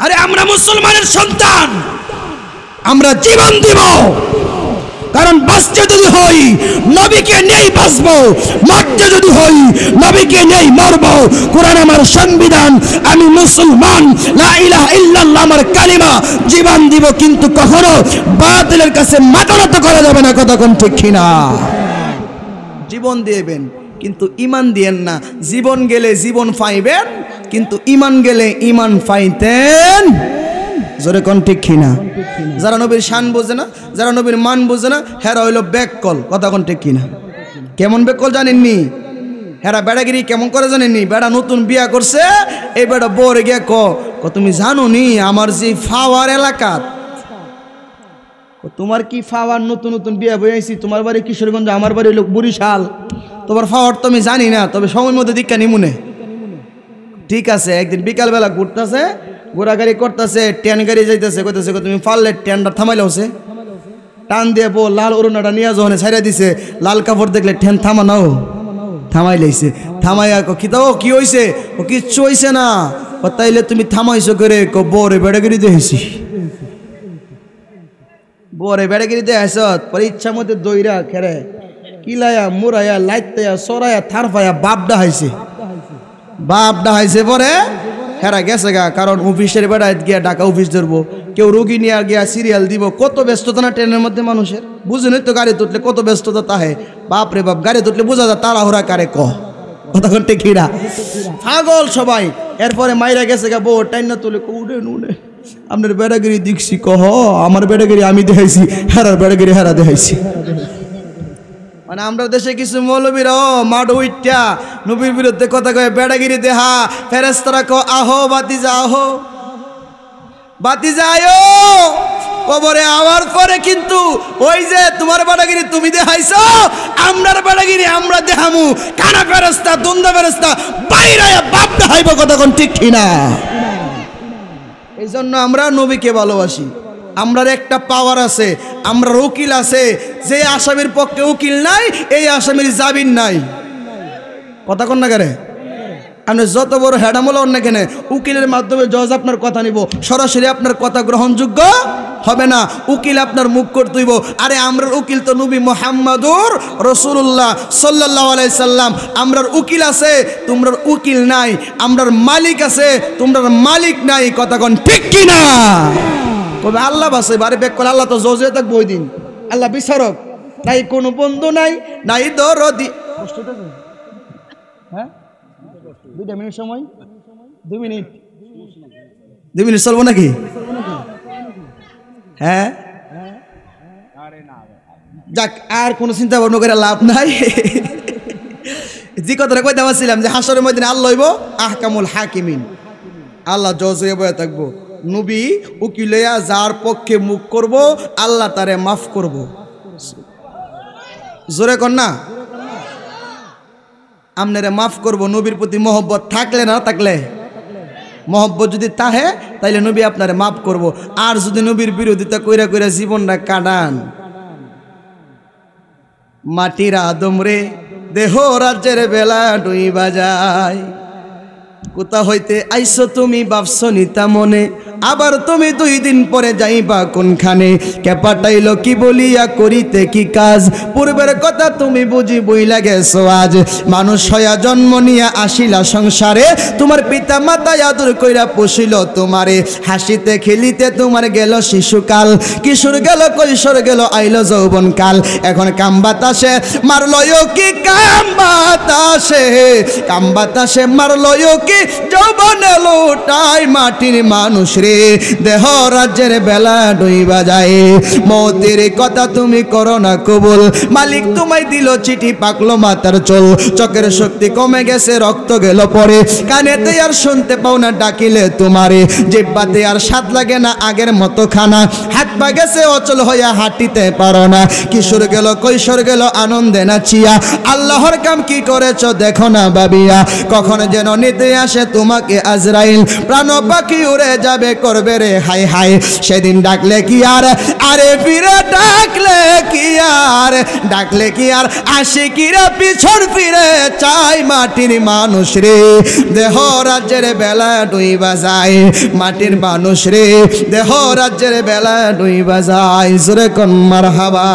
আরে আমরা মুসলমানের সন্তান, আমরা জীবন দিব, কারণ বাঁচতে যদি হই নবীকে নেই বাঁচবো, মরতে যদি হই নবীকে নেই মরবো। কোরআন আমার সংবিধান, আমি মুসলমান, লা ইলাহা ইল্লাল্লাহ আমার কালিমা, জীবন দিব, কিন্তু কখনো বাতিলের কাছে মাথা নত করা যাবে না। কথা কোন ঠিক না? জীবন দিবেন কিন্তু ইমান দিয়েন না। জীবন গেলে জীবন পাইবেন, কিন্তু ইমান গেলে ইমান পাইতেন। জোরে কোন ঠিক না? যারা নবীর শান বোঝে না, যারা নবীর মান বোঝে না, হেরা হইল বেককল। কথা কোন ঠিক না? কেমন বেককল জানেননি? হেরা বেড়াগিরি কেমন করে জানেননি? বেড়া নতুন বিয়া করছে, এই বেড়া বরে গিয়ে ক তুমি জানো নি আমার যে ফাওয়ার এলাকা, তোমার কি ফাওয়ার নতুন নতুন বিয়া বয়ে আইছি, তোমার বাড়ি কিশোরগঞ্জ, আমার বাড়ি হইল বরিশাল, তোমার ফাওয়ার তো আমি জানি না, তবে সময় মধ্যে দীক্ষা নিমুনে। ঠিক আছে, একদিন বিকালবেলা ঘুরতেছে, ঘোরাগাড়ি করতেছে, ট্রেন গাড়ি যাইতেছে, কইতেছে তুমি পারলে ট্রেনটা থামাইলে হচ্ছে, টান দিয়ে বো লাল অরুণাটা নিয়ে যখন ছাইরা দিছে, লাল কাপড় দেখলে ট্রেন থামানো, থামাই লাইছে। থামাইয়া কি তো কি হয়েছে? ও কিচ্ছু হয়েছে না। তাইলে তুমি থামাইছো করে? বরে বেড়াগিরি দেখেছি, বরে বেড়াগিরি দেখেছ, পরে ইচ্ছা মধ্যে দইরা খেরে কিলায়া মুরাইয়া লাইতায়া সরাইয়া থারফাইয়া বাপডা হাইছে, বাপডা হাইছে। পরে হেরা গেছে গা, কারণ অফিসের বেড়ায় গিয়া ঢাকা অফিস ধরবো, কেউ রোগী নিয়ে গিয়া সিরিয়াল দিব, কত ব্যস্ততা না ট্রেনের মধ্যে মানুষের। বুঝেনি তো গাড়ি তুললে কত ব্যস্ততা তাহে, বাপরে বাপ, গাড়ি তুললে বোঝা যায় তাড়াহুড়া কারে ক। কথা করতে খিরা পাগল সবাই। এরপরে মাইরা গেছে গা, বউ টাইম না তুলে উঠে নুনে আপনার বেড়াগিরি দেখছি, কহ আমার বেড়াগিরি আমি দেখাইছি, হেরার বেড়াগিরি হেরা দেখাইছি। মানে আমরা দেশে কিছু মৌলবীরা মাঠ উইটা নবীর বিরুদ্ধে কথা কয়ে বেড়াগিরি দেহা, ফেরেশতারা কো আহো বাতিজা, আহো বাতিজা আয়ো কবরে আওয়ার পরে, কিন্তু ওই যে তোমার বেড়াগিরি তুমি দেখাইছো, আমরার বেড়াগিরি আমরা দেখামু। কানা ফেরেশতা দ্বন্দ্ব ফেরেশতা বাইরে বাপ দেখাইব। কথা কোন ঠিক না? এই জন্য আমরা নবীকে ভালোবাসি। আমরার একটা পাওয়ার আছে, আমরার উকিল আছে, যে আসামির পক্ষে উকিল নাই, এই আসামির জামিন নাই। কথা কন না করে আপনি যত বড় হেডামল অন্য কেনে উকিলের মাধ্যমে জজ আপনার কথা নিব, সরাসরি আপনার কথা গ্রহণযোগ্য হবে না, উকিল আপনার মুখ করতে হইব। আরে আমরার উকিল তো নবী মুহাম্মদুর রাসূলুল্লাহ সাল্লাল্লাহু আলাইহি সাল্লাম। আমরার উকিল আছে, তোমরার উকিল নাই। আমরার মালিক আছে, তোমরার মালিক নাই। কথা কোন ঠিক কি না? তবে আল্লাহ বাসে বারে বেক করে, আল্লাহ তো জজে থাকবো ওই দিন, আল্লাহ বিচারক। নাই কোনো বন্ধু নাই, নাই দরদি। হ্যাঁ 2 মিনিট সময়, 2 মিনিট, 2 মিনিট চলবো নাকি? হ্যাঁ যাক, আর কোনো চিন্তা ভাবনা করে লাভ নাই। যে কথাটা কইতে পারছিলাম যে হাসরের ময়দানে আল্লাহ হইব আহকামুল হাকিমিন, আল্লাহ জজ হয়ে বয়ে থাকবো। নবী উকিল হইয়া যার পক্ষে মুখ করব আল্লাহ তারে মাফ করব। জোরে কর না, আমনেরে মাফ করব। নবীর প্রতি মহব্বত থাকলে না থাকলে, মহব্বত যদি তাহে তাইলে নবী আপনারে মাফ করব। আর যদি নবীর বিরোধিতা কইরা কইরা জীবনটা কাটান, মাটির আদম রে দেহ রাজ্যের বেলা ডুইবা যায়। কোথা হইতে আইসো তুমি ভাবছো নিতা মনে, আবার তুমি 2 দিন পরে যাইবা কোনখানে। কে পাঠাইলো কি বলিয়া করিতে কি কাজ, পূর্বের কথা তুমি বুঝি বইলা গেছো আজ। মানুষ হইয়া জন্ম নিয়া আসিলা সংসারে, তোমার পিতা মাতা আদর কইরা পুষিল তোমারে। হাসিতে খেলিতে তোমার গেল শিশুকাল, কিশোর গেল কৈশোর গেল আইলো যৌবন কাল। এখন কাম বাতাসে মারলয় কি, কাম বাতাসে, কাম বাতাসে মারলয় কি, যৌবনে লুটাই মাটির মানুষ রে দেহ রাজ্যের বেলা ডুইবা যায়। মৌতের কথা তুমি করো না কবুল, মালিক তোমায় দিল চিঠি পাকলো মাথার চুল। চোখের শক্তি কমে গেছে রক্ত গেল পরে, কানেতে আর শুনতে পাও না ডাকিলে তোমারে। জিহ্বাতে আর স্বাদ লাগে না আগের মতো খানা, হাত পা গেছে অচল হইয়া হাঁটিতে পারো না। কিশোর গেল কৈশোর গেল আনন্দে নাচিয়া, আল্লাহর কাম কি করেছ দেখো না ভাবিয়া। কখন যেন নিতে আসে তোমাকে আজরাইল, প্রাণ পাখি উড়ে যাবে করবে রে হাই হাই। সেদিন ডাকলে কি আর, আরে ফিরে ডাকলে কি আর, ডাকলে কি আর আশিকিরা পিছন ফিরে চাই মাটির মানুষ রে দেহ রাজ্যের বেলা ডুইবা যায়। মাটির মানুষ রে দেহ রাজ্যের বেলা ডুইবা যায়। জোরে কোন মারহাবা।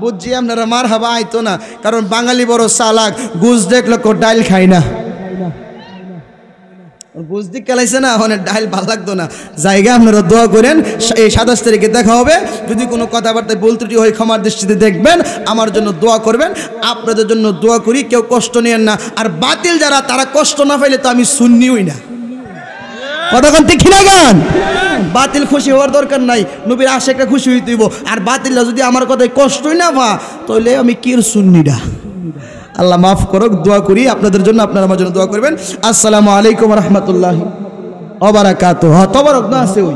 বুঝছি আপনারা মারহাবা আইতো না, কারণ বাঙালি বড় চালাক, গুজ দেখলো কো ডাইল খায় না। বুঝতে খেলাইছে না, ওখানে ডাইল ভালো লাগতো না। জায়গা আপনারা দোয়া করেন, এই 27 তারিখে দেখা হবে। যদি কোনো কথাবার্তায় ভুল ত্রুটি হয় ক্ষমার দৃষ্টিতে দেখবেন, আমার জন্য দোয়া করবেন, আপনাদের জন্য দোয়া করি। কেউ কষ্ট নিয়েন না। আর বাতিল যারা, তারা কষ্ট না পাইলে তো আমি সুন্নি হই না। কতক্ষণ ঠিক না গান, বাতিল খুশি হওয়ার দরকার নাই, নবীর আশিকরা খুশি হইতে হইব। আর বাতিলরা যদি আমার কথায় কষ্টই না পা, তাহলে আমি কি সুন্নিটা। আল্লাহ মাফ করুক, দোয়া করি আপনাদের জন্য, আপনারা আমার জন্য দোয়া করবেন। আসসালামু আলাইকুম ওয়া রাহমাতুল্লাহি ওয়া বারাকাতুহু। তবারক না আছে ওই